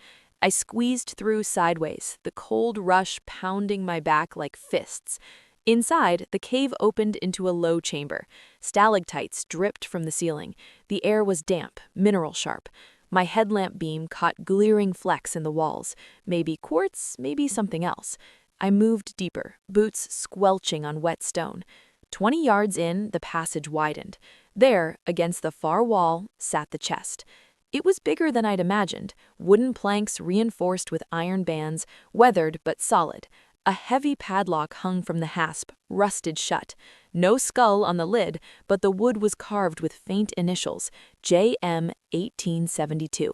Speaker 2: I squeezed through sideways, the cold rush pounding my back like fists. Inside, the cave opened into a low chamber. Stalactites dripped from the ceiling. The air was damp, mineral-sharp. My headlamp beam caught glaring flecks in the walls. Maybe quartz, maybe something else. I moved deeper, boots squelching on wet stone. 20 yards in, the passage widened. There, against the far wall, sat the chest. It was bigger than I'd imagined, wooden planks reinforced with iron bands, weathered but solid. A heavy padlock hung from the hasp, rusted shut. No skull on the lid, but the wood was carved with faint initials, J.M. 1872.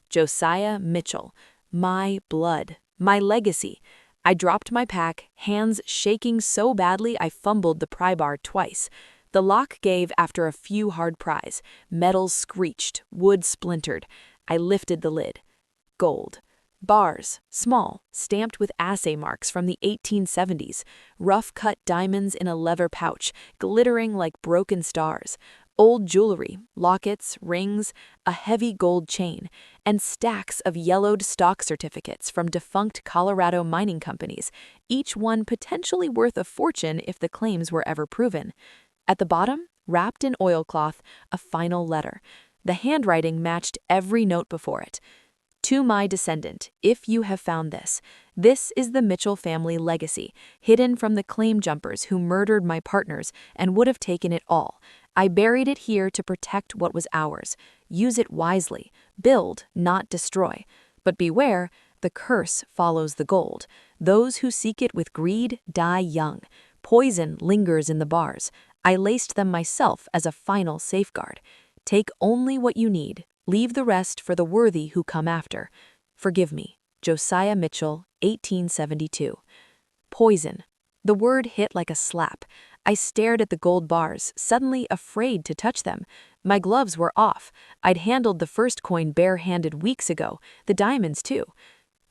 Speaker 2: Josiah Mitchell. My blood. My legacy. I dropped my pack, hands shaking so badly I fumbled the pry bar twice. The lock gave after a few hard pries. Metal screeched, wood splintered. I lifted the lid. Gold. Bars, small, stamped with assay marks from the 1870s, rough-cut diamonds in a leather pouch, glittering like broken stars, old jewelry, lockets, rings, a heavy gold chain, and stacks of yellowed stock certificates from defunct Colorado mining companies, each one potentially worth a fortune if the claims were ever proven. At the bottom, wrapped in oilcloth, a final letter. The handwriting matched every note before it. To my descendant, if you have found this, this is the Mitchell family legacy, hidden from the claim jumpers who murdered my partners and would have taken it all. I buried it here to protect what was ours. Use it wisely. Build, not destroy. But beware, the curse follows the gold. Those who seek it with greed die young. Poison lingers in the bars. I laced them myself as a final safeguard. Take only what you need. Leave the rest for the worthy who come after. Forgive me. Josiah Mitchell, 1872. Poison. The word hit like a slap. I stared at the gold bars, suddenly afraid to touch them. My gloves were off. I'd handled the first coin bare-handed weeks ago, the diamonds too.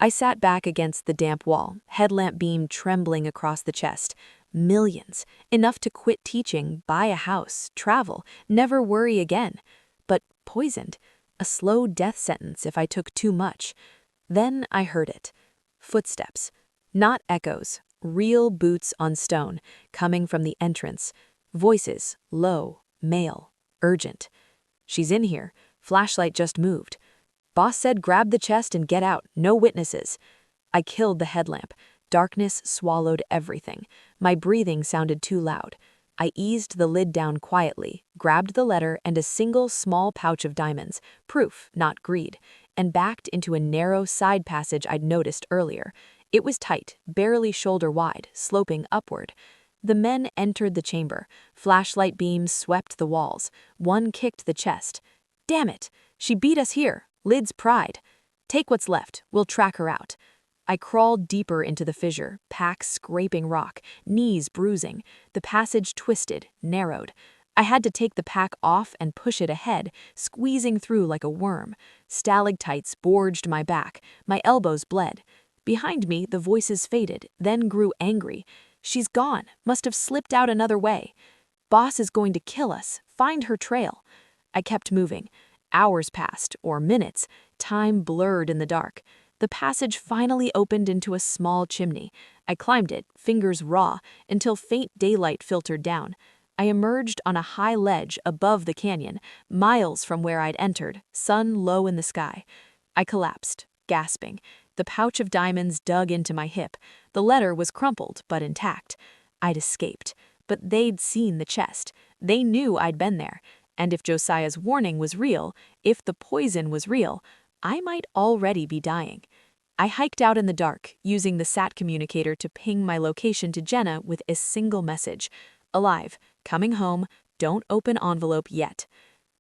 Speaker 2: I sat back against the damp wall, headlamp beam trembling across the chest. Millions. Enough to quit teaching, buy a house, travel, never worry again. But poisoned. A slow death sentence if I took too much. Then I heard it. Footsteps. Not echoes. Real boots on stone, coming from the entrance. Voices, low, male, urgent. She's in here. Flashlight just moved. Boss said grab the chest and get out. No witnesses. I killed the headlamp. Darkness swallowed everything. My breathing sounded too loud. I eased the lid down quietly, grabbed the letter and a single small pouch of diamonds, proof, not greed, and backed into a narrow side passage I'd noticed earlier. It was tight, barely shoulder wide, sloping upward. The men entered the chamber. Flashlight beams swept the walls. One kicked the chest. Damn it! She beat us here. Lid's pride. Take what's left. We'll track her out. I crawled deeper into the fissure, pack scraping rock, knees bruising. The passage twisted, narrowed. I had to take the pack off and push it ahead, squeezing through like a worm. Stalactites gorged my back, my elbows bled. Behind me, the voices faded, then grew angry. She's gone, must have slipped out another way. Boss is going to kill us, find her trail. I kept moving. Hours passed, or minutes. Time blurred in the dark. The passage finally opened into a small chimney. I climbed it, fingers raw, until faint daylight filtered down. I emerged on a high ledge above the canyon, miles from where I'd entered, sun low in the sky. I collapsed, gasping. The pouch of diamonds dug into my hip. The letter was crumpled, but intact. I'd escaped, but they'd seen the chest. They knew I'd been there. And if Josiah's warning was real, if the poison was real, I might already be dying. I hiked out in the dark, using the SAT communicator to ping my location to Jenna with a single message. Alive, coming home, don't open envelope yet.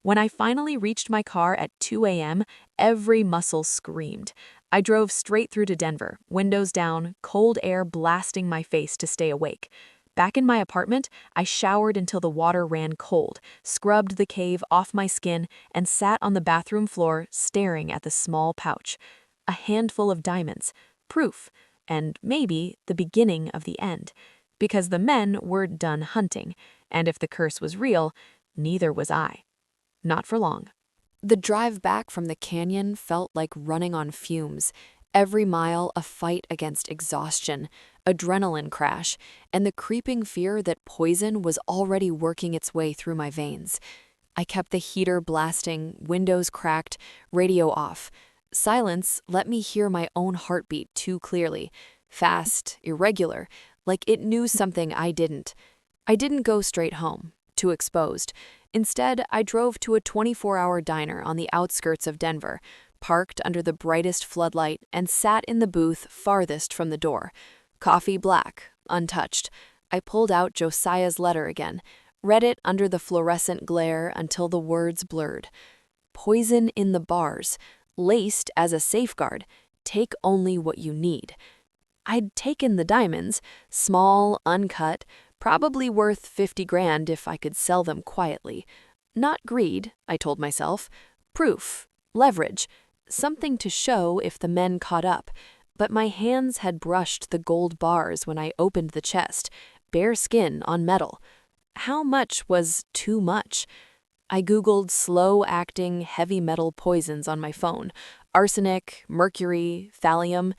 Speaker 2: When I finally reached my car at 2 a.m., every muscle screamed. I drove straight through to Denver, windows down, cold air blasting my face to stay awake. Back in my apartment, I showered until the water ran cold, scrubbed the cave off my skin, and sat on the bathroom floor staring at the small pouch. A handful of diamonds, proof, and maybe the beginning of the end. Because the men were done hunting, and if the curse was real, neither was I. Not for long.
Speaker 1: The drive back from the canyon felt like running on fumes. Every mile a fight against exhaustion, adrenaline crash, and the creeping fear that poison was already working its way through my veins. I kept the heater blasting, windows cracked, radio off. Silence let me hear my own heartbeat too clearly. Fast, irregular, like it knew something I didn't. I didn't go straight home, too exposed. Instead, I drove to a 24-hour diner on the outskirts of Denver, parked under the brightest floodlight, and sat in the booth farthest from the door. Coffee black, untouched. I pulled out Josiah's letter again, read it under the fluorescent glare until the words blurred. Poison in the bars, laced as a safeguard. Take only what you need. I'd taken the diamonds, small, uncut, probably worth 50 grand if I could sell them quietly. Not greed, I told myself. Proof, leverage, something to show if the men caught up. But my hands had brushed the gold bars when I opened the chest, bare skin on metal. How much was too much? I Googled slow-acting heavy metal poisons on my phone. Arsenic, mercury, thallium.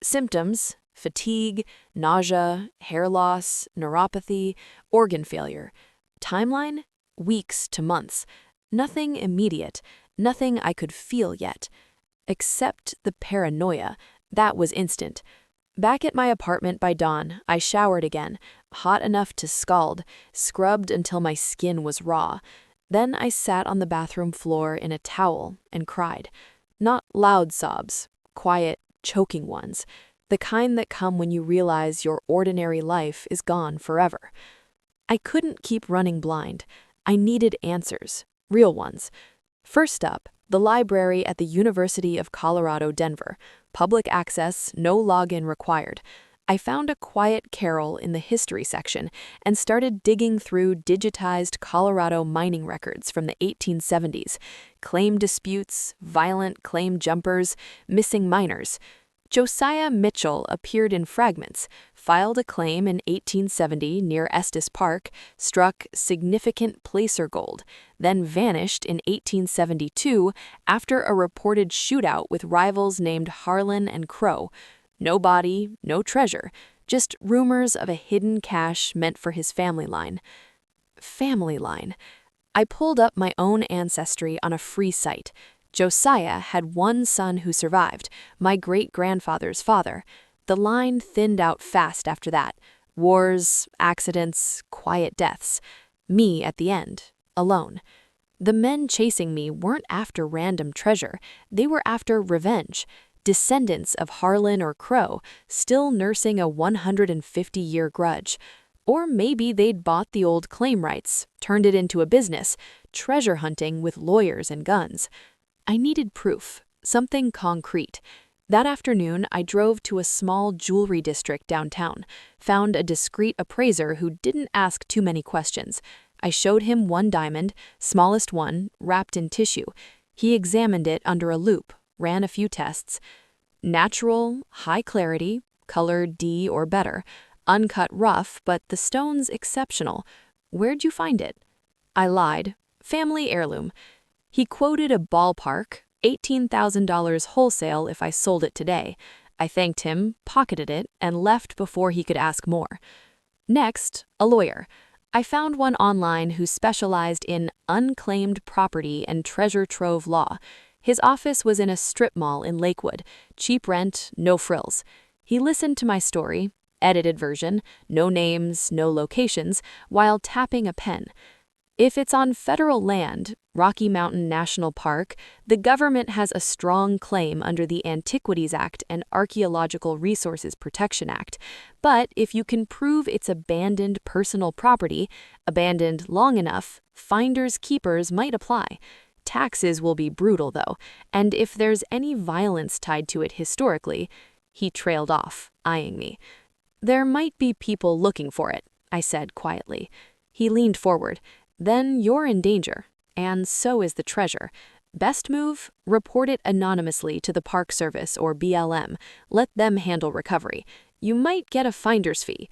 Speaker 1: Symptoms: fatigue, nausea, hair loss, neuropathy, organ failure. Timeline? Weeks to months. Nothing immediate, nothing I could feel yet. Except the paranoia. That was instant. Back at my apartment by dawn, I showered again, hot enough to scald, scrubbed until my skin was raw. Then I sat on the bathroom floor in a towel and cried. Not loud sobs, quiet, choking ones. The kind that come when you realize your ordinary life is gone forever. I couldn't keep running blind. I needed answers, real ones. First up, the library at the University of Colorado, Denver. Public access, no login required. I found a quiet carrel in the history section and started digging through digitized Colorado mining records from the 1870s. Claim disputes, violent claim jumpers, missing miners. Josiah Mitchell appeared in fragments, filed a claim in 1870 near Estes Park, struck significant placer gold, then vanished in 1872 after a reported shootout with rivals named Harlan and Crow. No body, no treasure, just rumors of a hidden cache meant for his family line. Family line. I pulled up my own ancestry on a free site. Josiah had one son who survived, my great-grandfather's father. The line thinned out fast after that. Wars, accidents, quiet deaths. Me at the end, alone. The men chasing me weren't after random treasure. They were after revenge. Descendants of Harlan or Crow, still nursing a 150-year grudge. Or maybe they'd bought the old claim rights, turned it into a business, treasure hunting with lawyers and guns. I needed proof, something concrete. That afternoon, I drove to a small jewelry district downtown, found a discreet appraiser who didn't ask too many questions.
Speaker 2: I showed him one diamond, smallest one, wrapped in tissue. He examined it under a loupe, ran a few tests. Natural, high clarity, color D or better, uncut rough, but the stone's exceptional. Where'd you find it? I lied. Family heirloom. He quoted a ballpark, $18,000 wholesale if I sold it today. I thanked him, pocketed it, and left before he could ask more. Next, a lawyer. I found one online who specialized in unclaimed property and treasure trove law. His office was in a strip mall in Lakewood, cheap rent, no frills. He listened to my story, edited version, no names, no locations, while tapping a pen. If it's on federal land, Rocky Mountain National Park, the government has a strong claim under the Antiquities Act and Archaeological Resources Protection Act. But if you can prove it's abandoned personal property, abandoned long enough, finders keepers might apply. Taxes will be brutal, though, and if there's any violence tied to it historically, he trailed off, eyeing me. There might be people looking for it, I said quietly. He leaned forward. Then you're in danger, and so is the treasure. Best move? Report it anonymously to the Park Service or BLM. Let them handle recovery. You might get a finder's fee.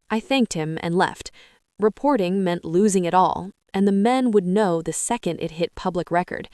Speaker 2: I thanked him and left. Reporting meant losing it all, and the men would know the second it hit public record.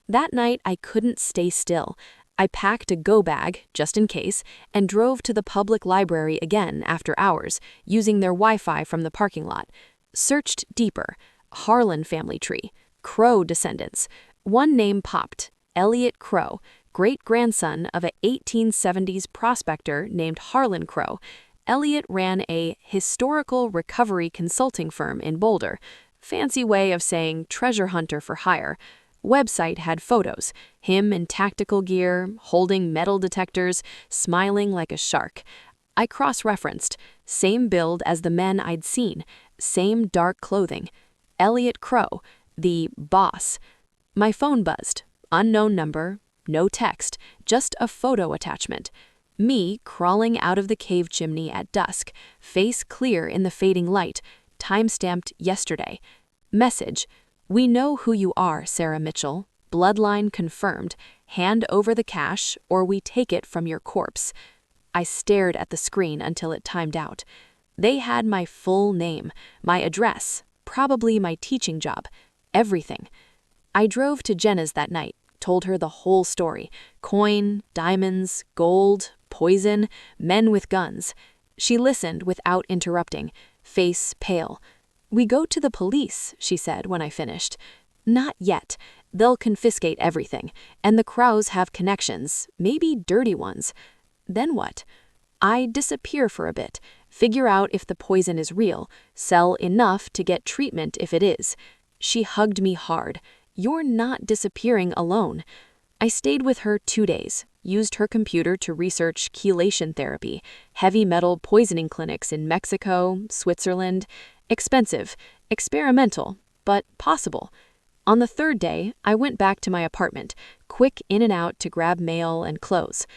Speaker 2: That night, I couldn't stay still. I packed a go bag, just in case, and drove to the public library again after hours, using their Wi-Fi from the parking lot. Searched deeper. Harlan family tree, Crow descendants. One name popped, Elliot Crow, great-grandson of a 1870s prospector named Harlan Crow. Elliot ran a historical recovery consulting firm in Boulder. Fancy way of saying treasure hunter for hire. Website had photos, him in tactical gear, holding metal detectors, smiling like a shark. I cross-referenced, same build as the men I'd seen, same dark clothing. Elliot Crow, the boss. My phone buzzed. Unknown number, no text, just a photo attachment. Me crawling out of the cave chimney at dusk, face clear in the fading light, time-stamped yesterday. Message: we know who you are, Sarah Mitchell. Bloodline confirmed. Hand over the cash or we take it from your corpse. I stared at the screen until it timed out. They had my full name, my address, probably my teaching job, everything. I drove to Jenna's that night, told her the whole story. Coin, diamonds, gold, poison, men with guns. She listened without interrupting, face pale. We go to the police, she said when I finished. Not yet. They'll confiscate everything, and the Crows have connections, maybe dirty ones. Then what? I disappear for a bit, figure out if the poison is real, sell enough to get treatment if it is. She hugged me hard. You're not disappearing alone. I stayed with her 2 days, used her computer to research chelation therapy, heavy metal poisoning clinics in Mexico, Switzerland. Expensive, experimental, but possible. On the 3rd day, I went back to my apartment, quick in and out to grab mail and clothes.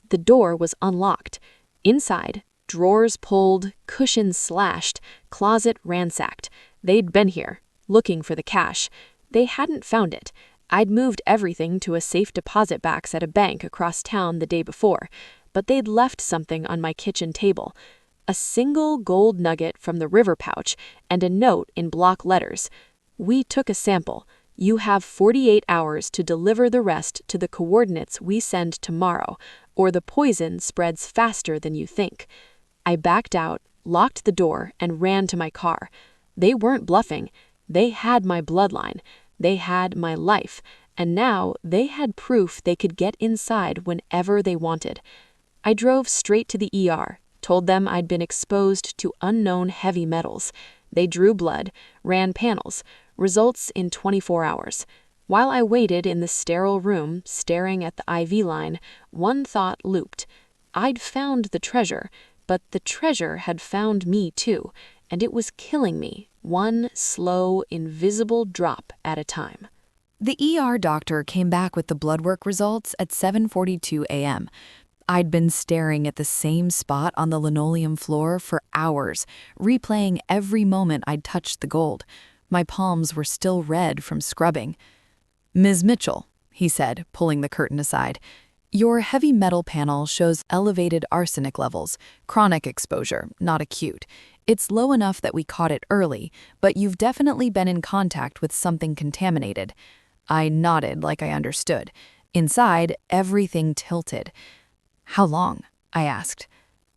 Speaker 2: The door was unlocked. Inside, drawers pulled, cushions slashed, closet ransacked. They'd been here, looking for the cash. They hadn't found it. I'd moved everything to a safe deposit box at a bank across town the day before, but they'd left something on my kitchen table. A single gold nugget from the river pouch and a note in block letters. We took a sample. You have 48 hours to deliver the rest to the coordinates we send tomorrow, or the poison spreads faster than you think. I backed out, locked the door, and ran to my car. They weren't bluffing. They had my bloodline. They had my life. And now they had proof they could get inside whenever they wanted. I drove straight to the ER, told them I'd been exposed to unknown heavy metals. They drew blood, ran panels, results in 24 hours. While I waited in the sterile room, staring at the IV line, one thought looped. I'd found the treasure, but the treasure had found me too, and it was killing me, one slow, invisible drop at a time.
Speaker 1: The ER doctor came back with the blood work results at 7:42 a.m. I'd been staring at the same spot on the linoleum floor for hours, replaying every moment I'd touched the gold. My palms were still red from scrubbing. "Ms. Mitchell," he said, pulling the curtain aside, "your heavy metal panel shows elevated arsenic levels, chronic exposure, not acute. It's low enough that we caught it early, but you've definitely been in contact with something contaminated." I nodded like I understood. Inside, everything tilted. "How long?" I asked.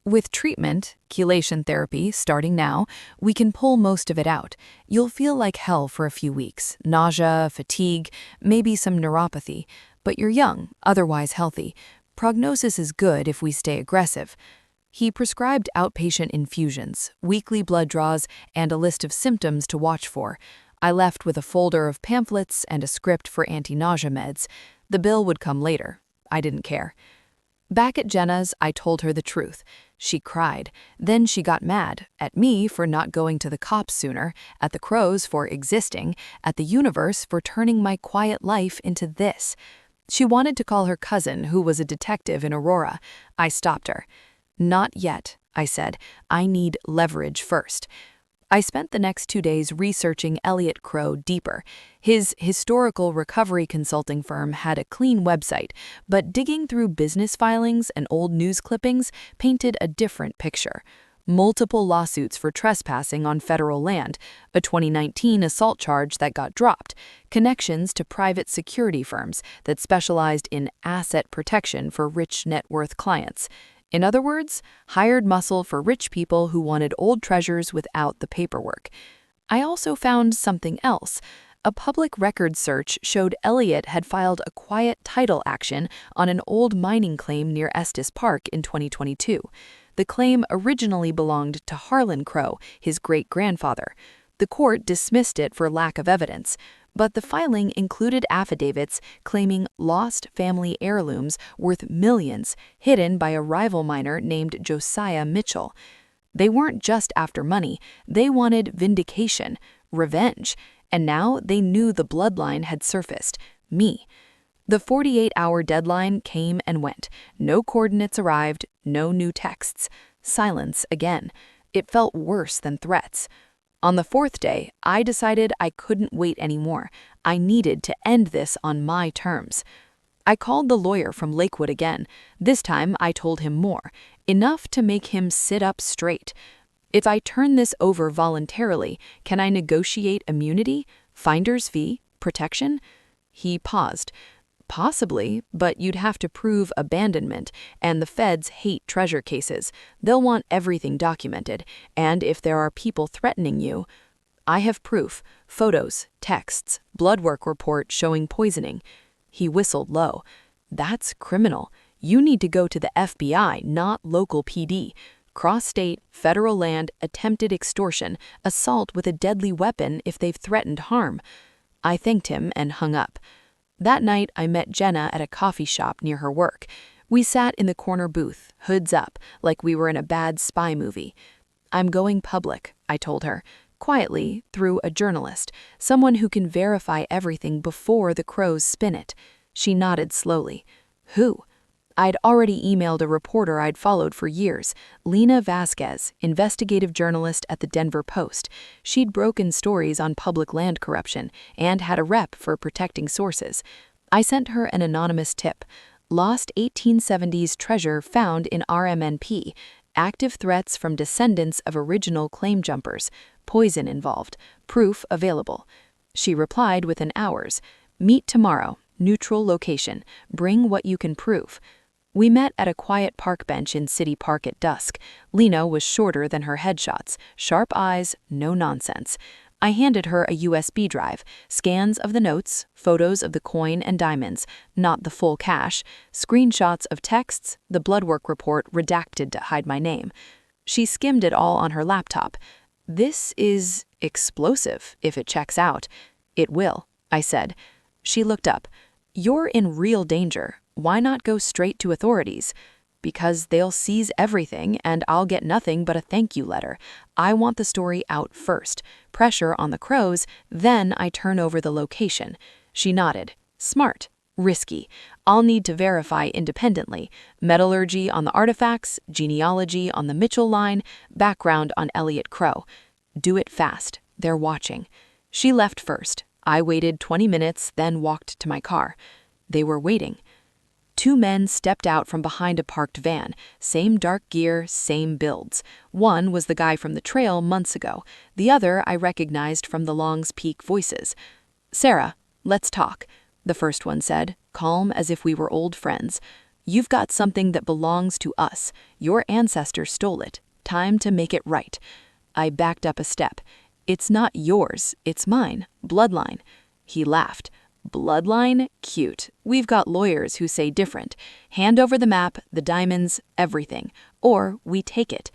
Speaker 1: "With treatment, chelation therapy, starting now, we can pull most of it out. You'll feel like hell for a few weeks, nausea, fatigue, maybe some neuropathy. But you're young, otherwise healthy. Prognosis is good if we stay aggressive." He prescribed outpatient infusions, weekly blood draws, and a list of symptoms to watch for. I left with a folder of pamphlets and a script for anti-nausea meds. The bill would come later. I didn't care. Back at Jenna's, I told her the truth. She cried. Then she got mad at me for not going to the cops sooner, at the crows for existing, at the universe for turning my quiet life into this. She wanted to call her cousin, who was a detective in Aurora. I stopped her. "Not yet," I said. "I need leverage first." I spent the next 2 days researching Elliot Crow deeper. His historical recovery consulting firm had a clean website, but digging through business filings and old news clippings painted a different picture. Multiple lawsuits for trespassing on federal land, a 2019 assault charge that got dropped, connections to private security firms that specialized in asset protection for rich net worth clients. In other words, hired muscle for rich people who wanted old treasures without the paperwork. I also found something else. A public records search showed Elliot had filed a quiet title action on an old mining claim near Estes Park in 2022. The claim originally belonged to Harlan Crow, his great-grandfather. The court dismissed it for lack of evidence, but the filing included affidavits claiming lost family heirlooms worth millions hidden by a rival miner named Josiah Mitchell. They weren't just after money, they wanted vindication, revenge, and now they knew the bloodline had surfaced, me. The 48-hour deadline came and went. No coordinates arrived, no new texts. Silence again. It felt worse than threats. On the 4th day, I decided I couldn't wait anymore. I needed to end this on my terms. I called the lawyer from Lakewood again. This time, I told him more, enough to make him sit up straight. If I turn this over voluntarily, can I negotiate immunity, finder's fee, protection? He paused. Possibly, but you'd have to prove abandonment, and the feds hate treasure cases. They'll want everything documented, and if there are people threatening you, I have proof, photos, texts, blood work report showing poisoning. He whistled low. That's criminal. You need to go to the FBI, not local PD. Cross-state, federal land, attempted extortion, assault with a deadly weapon if they've threatened harm. I thanked him and hung up. That night, I met Jenna at a coffee shop near her work. We sat in the corner booth, hoods up, like we were in a bad spy movie. "I'm going public," I told her, quietly, through a journalist, someone who can verify everything before the crows spin it. She nodded slowly. "Who?" I'd already emailed a reporter I'd followed for years, Lena Vasquez, investigative journalist at the Denver Post. She'd broken stories on public land corruption and had a rep for protecting sources. I sent her an anonymous tip. Lost 1870s treasure found in RMNP. Active threats from descendants of original claim jumpers. Poison involved. Proof available. She replied within hours. "Meet tomorrow. Neutral location. Bring what you can prove." We met at a quiet park bench in City Park at dusk. Lena was shorter than her headshots, sharp eyes, no nonsense. I handed her a USB drive, scans of the notes, photos of the coin and diamonds, not the full cash, screenshots of texts, the blood work report redacted to hide my name. She skimmed it all on her laptop. "This is explosive if it checks out." "It will," I said. She looked up. "You're in real danger. Why not go straight to authorities?" "Because they'll seize everything and I'll get nothing but a thank you letter. I want the story out first. Pressure on the crows, then I turn over the location." She nodded. "Smart. Risky. I'll need to verify independently. Metallurgy on the artifacts, genealogy on the Mitchell line, background on Elliot Crow. Do it fast. They're watching."
Speaker 2: She left first. I waited 20 minutes, then walked to my car. They were waiting. Two men stepped out from behind a parked van, same dark gear, same builds. One was the guy from the trail months ago. The other I recognized from the Long's Peak voices. "Sarah, let's talk," the first one said, calm as if we were old friends. "You've got something that belongs to us. Your ancestors stole it. Time to make it right." I backed up a step. "It's not yours, it's mine. Bloodline." He laughed. "Bloodline? Cute. We've got lawyers who say different. Hand over the map, the diamonds, everything. Or we take it."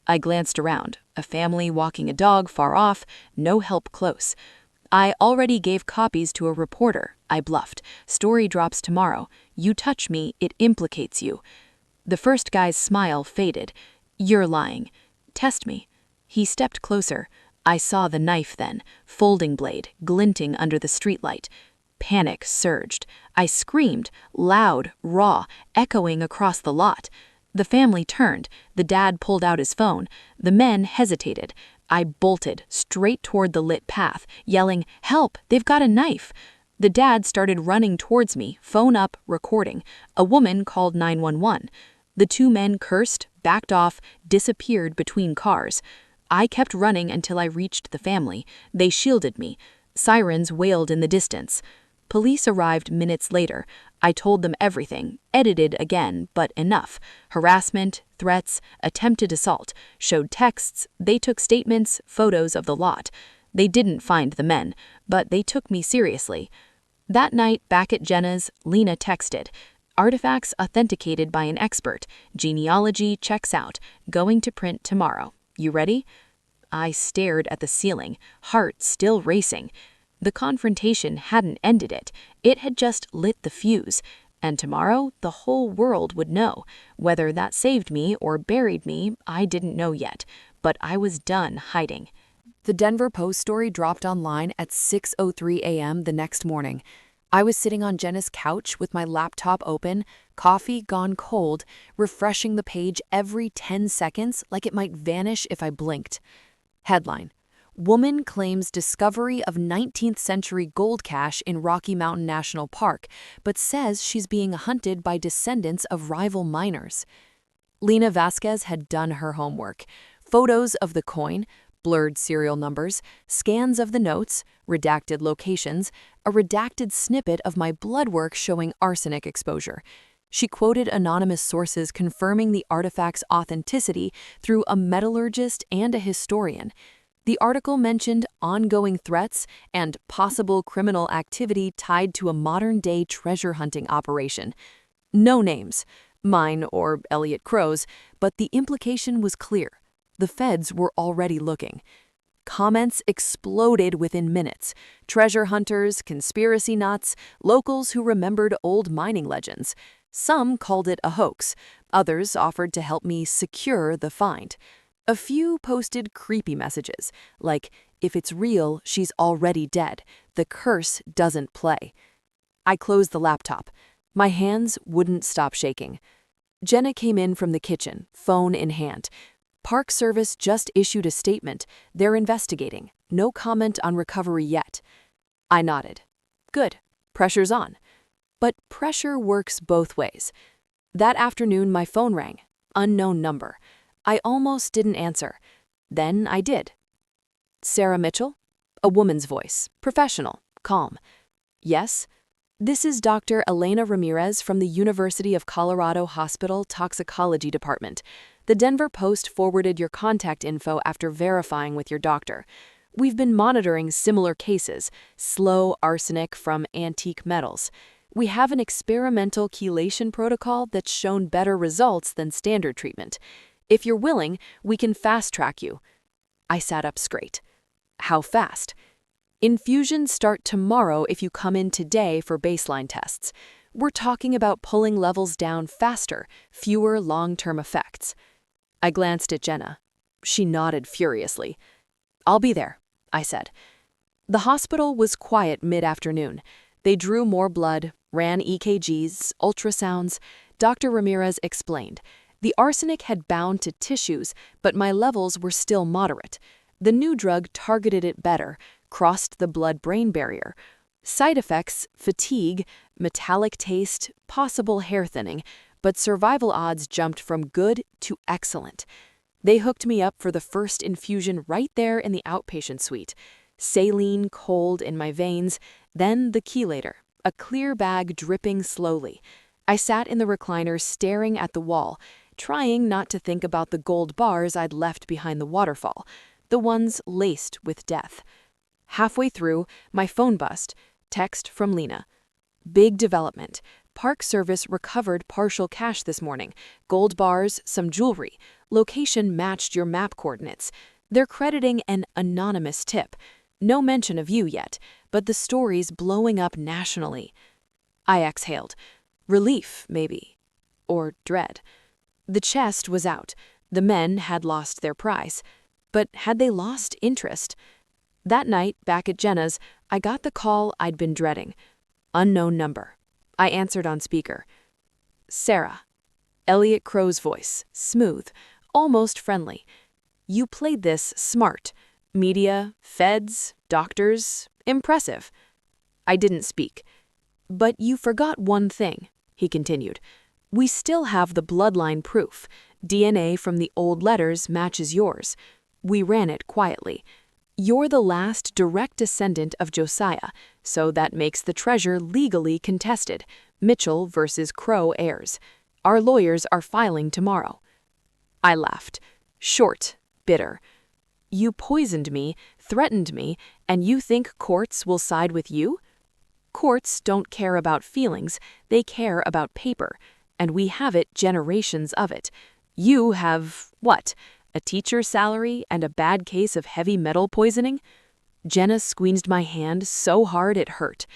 Speaker 2: I glanced around. A family walking a dog far off, no help close. "I already gave copies to a reporter," I bluffed. "Story drops tomorrow. You touch me, it implicates you." The first guy's smile faded. "You're lying. Test me." He stepped closer. I saw the knife then, folding blade, glinting under the streetlight. Panic surged. I screamed, loud, raw, echoing across the lot. The family turned. The dad pulled out his phone. The men hesitated. I bolted straight toward the lit path, yelling, "Help! They've got a knife!" The dad started running towards me, phone up, recording. A woman called 911. The two men cursed, backed off, disappeared between cars. I kept running until I reached the family. They shielded me. Sirens wailed in the distance. Police arrived minutes later. I told them everything, edited again, but enough. Harassment, threats, attempted assault. Showed texts. They took statements, photos of the lot. They didn't find the men, but they took me seriously. That night, back at Jenna's, Lena texted, "Artifacts authenticated by an expert. Genealogy checks out. Going to print tomorrow. You ready?" I stared at the ceiling, heart still racing. The confrontation hadn't ended it. It had just lit the fuse. And tomorrow, the whole world would know. Whether that saved me or buried me, I didn't know yet. But I was done hiding.
Speaker 1: The Denver Post story dropped online at 6:03 a.m. the next morning. I was sitting on Jenna's couch with my laptop open, coffee gone cold, refreshing the page every 10 seconds like it might vanish if I blinked. Headline: Woman claims discovery of 19th century gold cache in Rocky Mountain National Park, but says she's being hunted by descendants of rival miners. Lena Vasquez had done her homework. Photos of the coin, blurred serial numbers, scans of the notes, redacted locations, a redacted snippet of my blood work showing arsenic exposure. She quoted anonymous sources confirming the artifact's authenticity through a metallurgist and a historian. The article mentioned ongoing threats and possible criminal activity tied to a modern-day treasure hunting operation. No names, mine or Elliot Crow's, but the implication was clear. The feds were already looking. Comments exploded within minutes. Treasure hunters, conspiracy nuts, locals who remembered old mining legends. Some called it a hoax. Others offered to help me secure the find. A few posted creepy messages, like, "If it's real, she's already dead. The curse doesn't play." I closed the laptop. My hands wouldn't stop shaking. Jenna came in from the kitchen, phone in hand. Park Service just issued a statement. They're investigating. No comment on recovery yet. I nodded. Good. Pressure's on. But pressure works both ways. That afternoon, my phone rang. Unknown number. I almost didn't answer. Then I did. "Sarah Mitchell?" A woman's voice. Professional. Calm. "Yes?" "This is Dr. Elena Ramirez from the University of Colorado Hospital Toxicology Department. The Denver Post forwarded your contact info after verifying with your doctor. We've been monitoring similar cases, slow arsenic from antique metals. We have an experimental chelation protocol that's shown better results than standard treatment. If you're willing, we can fast-track you." I sat up straight. "How fast?" "Infusions start tomorrow if you come in today for baseline tests. We're talking about pulling levels down faster, fewer long-term effects." I glanced at Jenna. She nodded furiously. "I'll be there," I said. The hospital was quiet mid-afternoon. They drew more blood, ran EKGs, ultrasounds. Dr. Ramirez explained. The arsenic had bound to tissues, but my levels were still moderate. The new drug targeted it better,
Speaker 2: crossed the blood-brain barrier. Side effects, fatigue, metallic taste, possible hair thinning, but survival odds jumped from good to excellent. They hooked me up for the first infusion right there in the outpatient suite. Saline cold in my veins, then the chelator, a clear bag dripping slowly. I sat in the recliner staring at the wall, trying not to think about the gold bars I'd left behind the waterfall, the ones laced with death. Halfway through, my phone buzzed. Text from Lena. Big development. Park Service recovered partial cash this morning. Gold bars, some jewelry. Location matched your map coordinates. They're crediting an anonymous tip. No mention of you yet, but the story's blowing up nationally. I exhaled. Relief, maybe. Or dread. The chest was out. The men had lost their prize. But had they lost interest? That night, back at Jenna's, I got the call I'd been dreading. Unknown number. I answered on speaker. Sarah. Elliot Crow's voice, smooth, almost friendly. You played this smart. Media, feds, doctors, impressive. I didn't speak. But you forgot one thing, he continued. We still have the bloodline proof. DNA from the old letters matches yours. We ran it quietly. You're the last direct descendant of Josiah, so that makes the treasure legally contested. Mitchell versus Crow heirs. Our lawyers are filing tomorrow. I laughed. Short, bitter. You poisoned me, threatened me, and you think courts will side with you? Courts don't care about feelings, they care about paper, and we have it, generations of it. You have, what? A teacher's salary and a bad case of heavy metal poisoning? Jenna squeezed my hand so hard it hurt.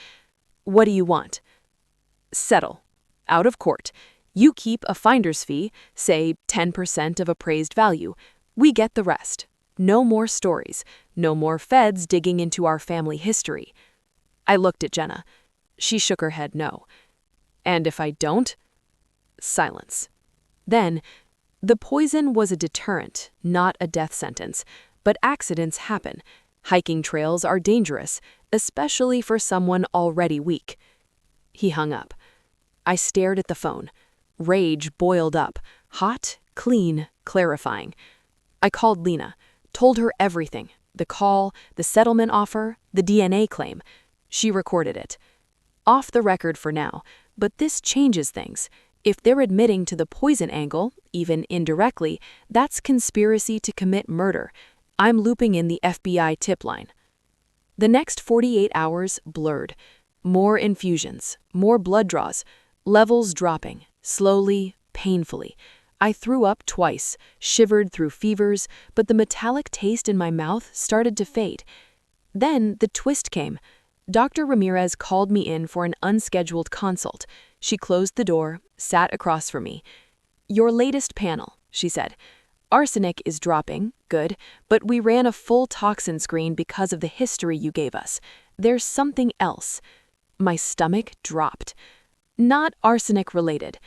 Speaker 2: What do you want? Settle. Out of court. You keep a finder's fee, say 10% of appraised value. We get the rest. No more stories. No more feds digging into our family history. I looked at Jenna. She shook her head no. And if I don't? Silence. Then, the poison was a deterrent, not a death sentence. But accidents happen. Hiking trails are dangerous, especially for someone already weak. He hung up. I stared at the phone. Rage boiled up, hot, clean, clarifying. I called Lena, told her everything, the call, the settlement offer, the DNA claim. She recorded it. Off the record for now, but this changes things. If they're admitting to the poison angle, even indirectly, that's conspiracy to commit murder. I'm looping in the FBI tip line. The next 48 hours blurred. More infusions, more blood draws, levels dropping, slowly, painfully. I threw up twice, shivered through fevers, but the metallic taste in my mouth started to fade. Then the twist came. Dr. Ramirez called me in for an unscheduled consult. She closed the door, sat across from me. Your latest panel, she said. Arsenic is dropping, good, but we ran a full toxin screen because of the history you gave us. There's something else. My stomach dropped. Not arsenic related.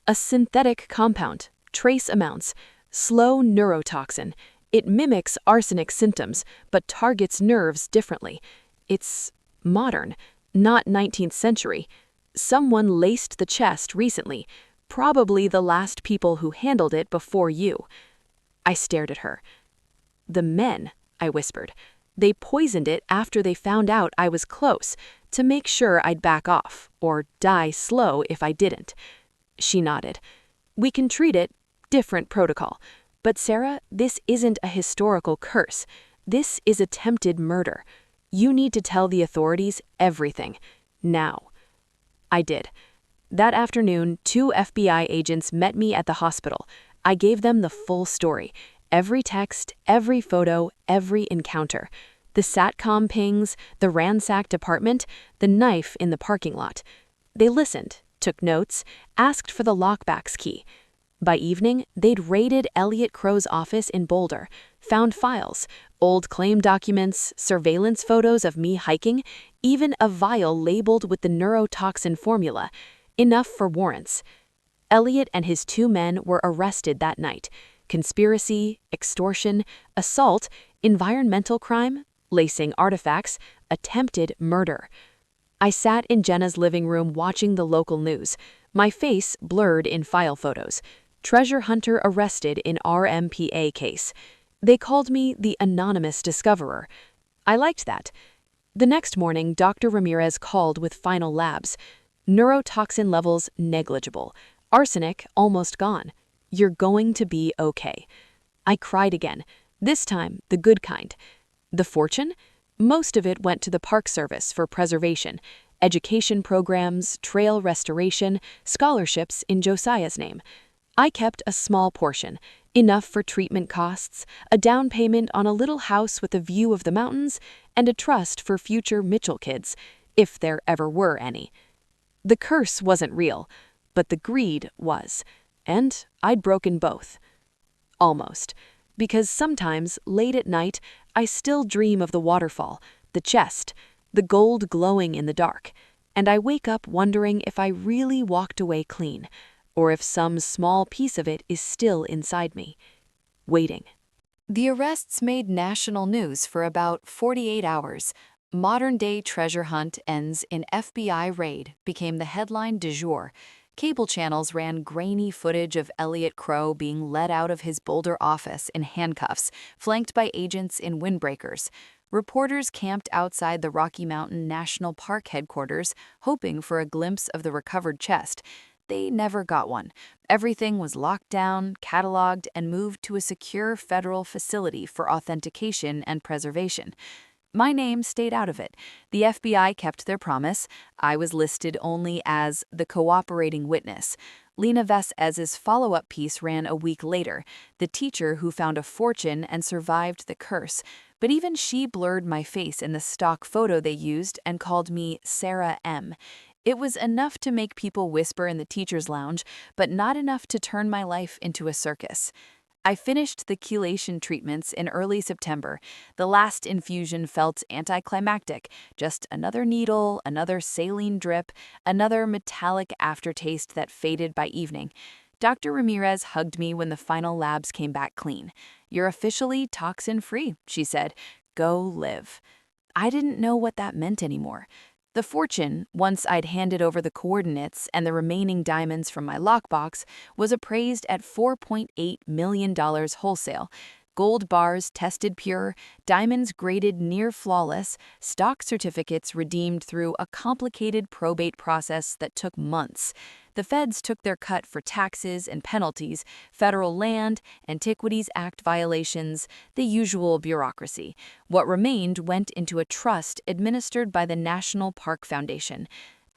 Speaker 2: A synthetic compound, trace amounts, slow neurotoxin. It mimics arsenic symptoms, but targets nerves differently. It's modern, not 19th century. Someone laced the chest recently, probably the last people who handled it before you. I stared at her. The men, I whispered. They poisoned it after they found out I was close, to make sure I'd back off, or die slow if I didn't. She nodded. We can treat it, different protocol. But Sarah, this isn't a historical curse. This is attempted murder. You need to tell the authorities everything. Now. I did. That afternoon, 2 FBI agents met me at the hospital. I gave them the full story. Every text, every photo, every encounter. The SATCOM pings, the ransacked apartment, the knife in the parking lot. They listened, took notes, asked for the lockbox key. By evening, they'd raided Elliot Crow's office in Boulder, found files, old claim documents, surveillance photos of me hiking, even a vial labeled with the neurotoxin formula, enough for warrants. Elliot and his 2 men were arrested that night. Conspiracy, extortion, assault, environmental crime, lacing artifacts, attempted murder. I sat in Jenna's living room watching the local news, my face blurred in file photos. Treasure hunter arrested in RMPA case. They called me the anonymous discoverer. I liked that. The next morning, Dr. Ramirez called with final labs. Neurotoxin levels negligible. Arsenic almost gone. You're going to be okay. I cried again, this time the good kind. The fortune? Most of it went to the Park Service for preservation, education programs, trail restoration, scholarships in Josiah's name. I kept a small portion, enough for treatment costs, a down payment on a little house with a view of the mountains, and a trust for future Mitchell kids, if there ever were any. The curse wasn't real, but the greed was, and I'd broken both. Almost. Because sometimes, late at night, I still dream of the waterfall, the chest, the gold glowing in the dark, and I wake up wondering if I really walked away clean, or if some small piece of it is still inside me, waiting.
Speaker 1: The arrests made national news for about 48 hours. Modern-day treasure hunt ends in FBI raid became the headline du jour. Cable channels ran grainy footage of Elliot Crow being led out of his Boulder office in handcuffs, flanked by agents in windbreakers. Reporters camped outside the Rocky Mountain National Park headquarters, hoping for a glimpse of the recovered chest. They never got one. Everything was locked down, cataloged, and moved to a secure federal facility for authentication and preservation. My name stayed out of it. The FBI kept their promise. I was listed only as the cooperating witness. Lena Vesez's follow-up piece ran a week later, the teacher who found a fortune and survived the curse. But even she blurred my face in the stock photo they used and called me Sarah M. It was enough to make people whisper in the teacher's lounge, but not enough to turn my life into a circus. I finished the chelation treatments in early September. The last infusion felt anticlimactic, just another needle, another saline drip, another metallic aftertaste that faded by evening. Dr. Ramirez hugged me when the final labs came back clean. "You're officially toxin-free," she said. "Go live." I didn't know what that meant anymore. The fortune, once I'd handed over the coordinates and the remaining diamonds from my lockbox, was appraised at $4.8 million wholesale. Gold bars tested pure, diamonds graded near flawless, stock certificates redeemed through a complicated probate process that took months. The feds took their cut for taxes and penalties, federal land, Antiquities Act violations, the usual bureaucracy. What remained went into a trust administered by the National Park Foundation.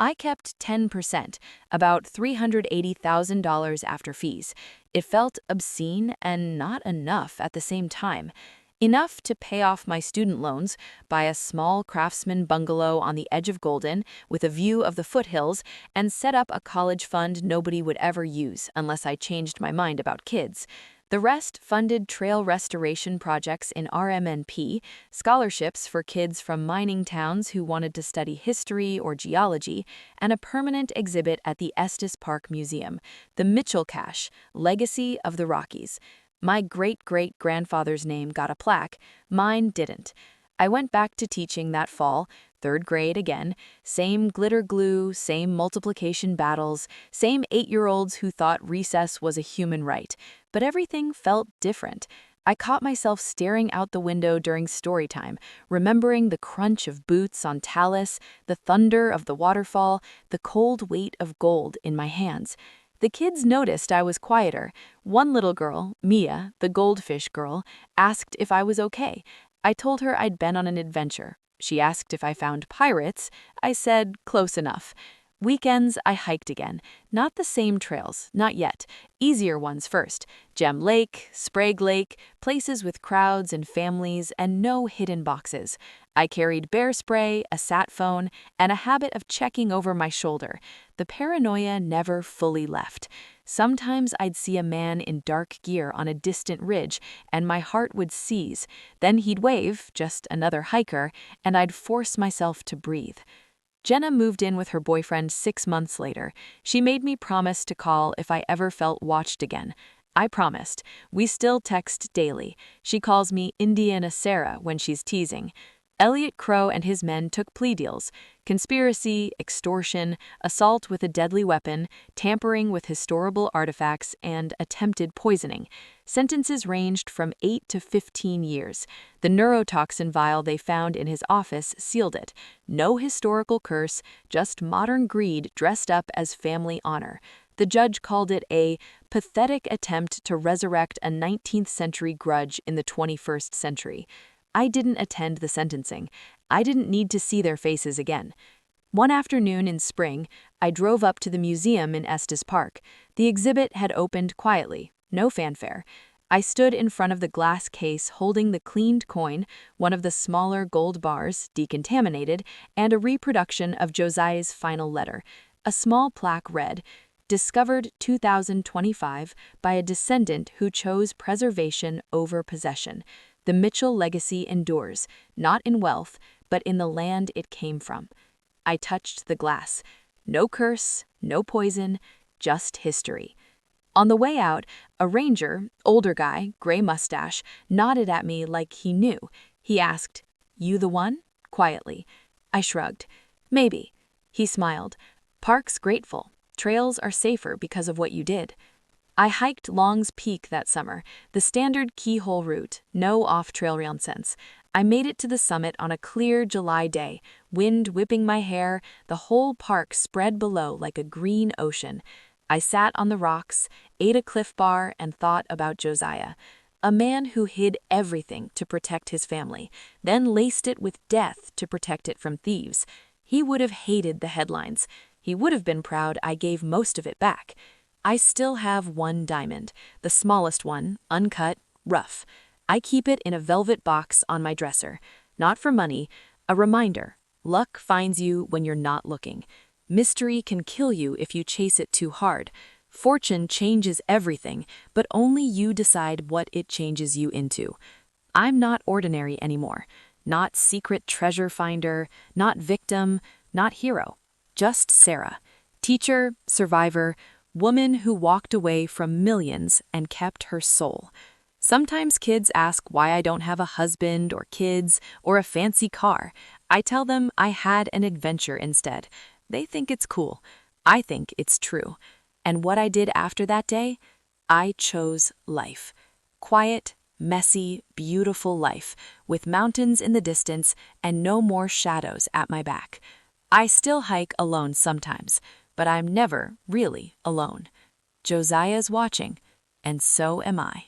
Speaker 1: I kept 10%, about $380,000 after fees. It felt obscene and not enough at the same time. Enough to pay off my student loans, buy a small craftsman bungalow on the edge of Golden with a view of the foothills, and set up a college fund nobody would ever use unless I changed my mind about kids. The rest funded trail restoration projects in RMNP, scholarships for kids from mining towns who wanted to study history or geology, and a permanent exhibit at the Estes Park Museum, the Mitchell Cache, Legacy of the Rockies. My great-great-grandfather's name got a plaque, mine didn't. I went back to teaching that fall, third grade again, same glitter glue, same multiplication battles, same 8-year-olds who thought recess was a human right. But everything felt different. I caught myself staring out the window during story time, remembering the crunch of boots on talus, the thunder of the waterfall, the cold weight of gold in my hands. The kids noticed I was quieter. One little girl, Mia, the goldfish girl, asked if I was okay. I told her I'd been on an adventure. She asked if I found pirates. I said, close enough. Weekends, I hiked again. Not the same trails, not yet. Easier ones first. Gem Lake, Sprague Lake, places with crowds and families and no hidden boxes. I carried bear spray, a sat phone, and a habit of checking over my shoulder. The paranoia never fully left. Sometimes I'd see a man in dark gear on a distant ridge, and my heart would seize. Then he'd wave, just another hiker, and I'd force myself to breathe. Jenna moved in with her boyfriend 6 months later. She made me promise to call if I ever felt watched again. I promised. We still text daily. She calls me Indiana Sarah when she's teasing.
Speaker 2: Elliot Crow and his men took plea deals: conspiracy, extortion, assault with a deadly weapon, tampering with historical artifacts, and attempted poisoning. Sentences ranged from 8 to 15 years. The neurotoxin vial they found in his office sealed it. No historical curse, just modern greed dressed up as family honor. The judge called it a pathetic attempt to resurrect a 19th century grudge in the 21st century. I didn't attend the sentencing. I didn't need to see their faces again. One afternoon in spring, I drove up to the museum in Estes Park. The exhibit had opened quietly, no fanfare. I stood in front of the glass case holding the cleaned coin, one of the smaller gold bars, decontaminated, and a reproduction of Josiah's final letter. A small plaque read, "Discovered 2025 by a descendant who chose preservation over possession. The Mitchell legacy endures, not in wealth, but in the land it came from." I touched the glass. No curse, no poison, just history. On the way out, a ranger, older guy, gray mustache, nodded at me like he knew. He asked, "You the one?" quietly. I shrugged. "Maybe." He smiled. "Park's grateful. Trails are safer because of what you did." I hiked Long's Peak that summer, the standard keyhole route, no off-trail nonsense. I made it to the summit on a clear July day, wind whipping my hair, the whole park spread below like a green ocean. I sat on the rocks, ate a Cliff Bar, and thought about Josiah, a man who hid everything to protect his family, then laced it with death to protect it from thieves. He would have hated the headlines. He would have been proud I gave most of it back. I still have one diamond, the smallest one, uncut, rough. I keep it in a velvet box on my dresser. Not for money, a reminder. Luck finds you when you're not looking. Mystery can kill you if you chase it too hard. Fortune changes everything, but only you decide what it changes you into. I'm not ordinary anymore. Not secret treasure finder, not victim, not hero. Just Sarah. Teacher, survivor, woman who walked away from millions and kept her soul. Sometimes kids ask why I don't have a husband or kids or a fancy car. I tell them I had an adventure instead. They think it's cool. I think it's true. And what I did after that day? I chose life. Quiet, messy, beautiful life, with mountains in the distance and no more shadows at my back. I still hike alone sometimes, but I'm never really alone. Josiah's watching, and so am I.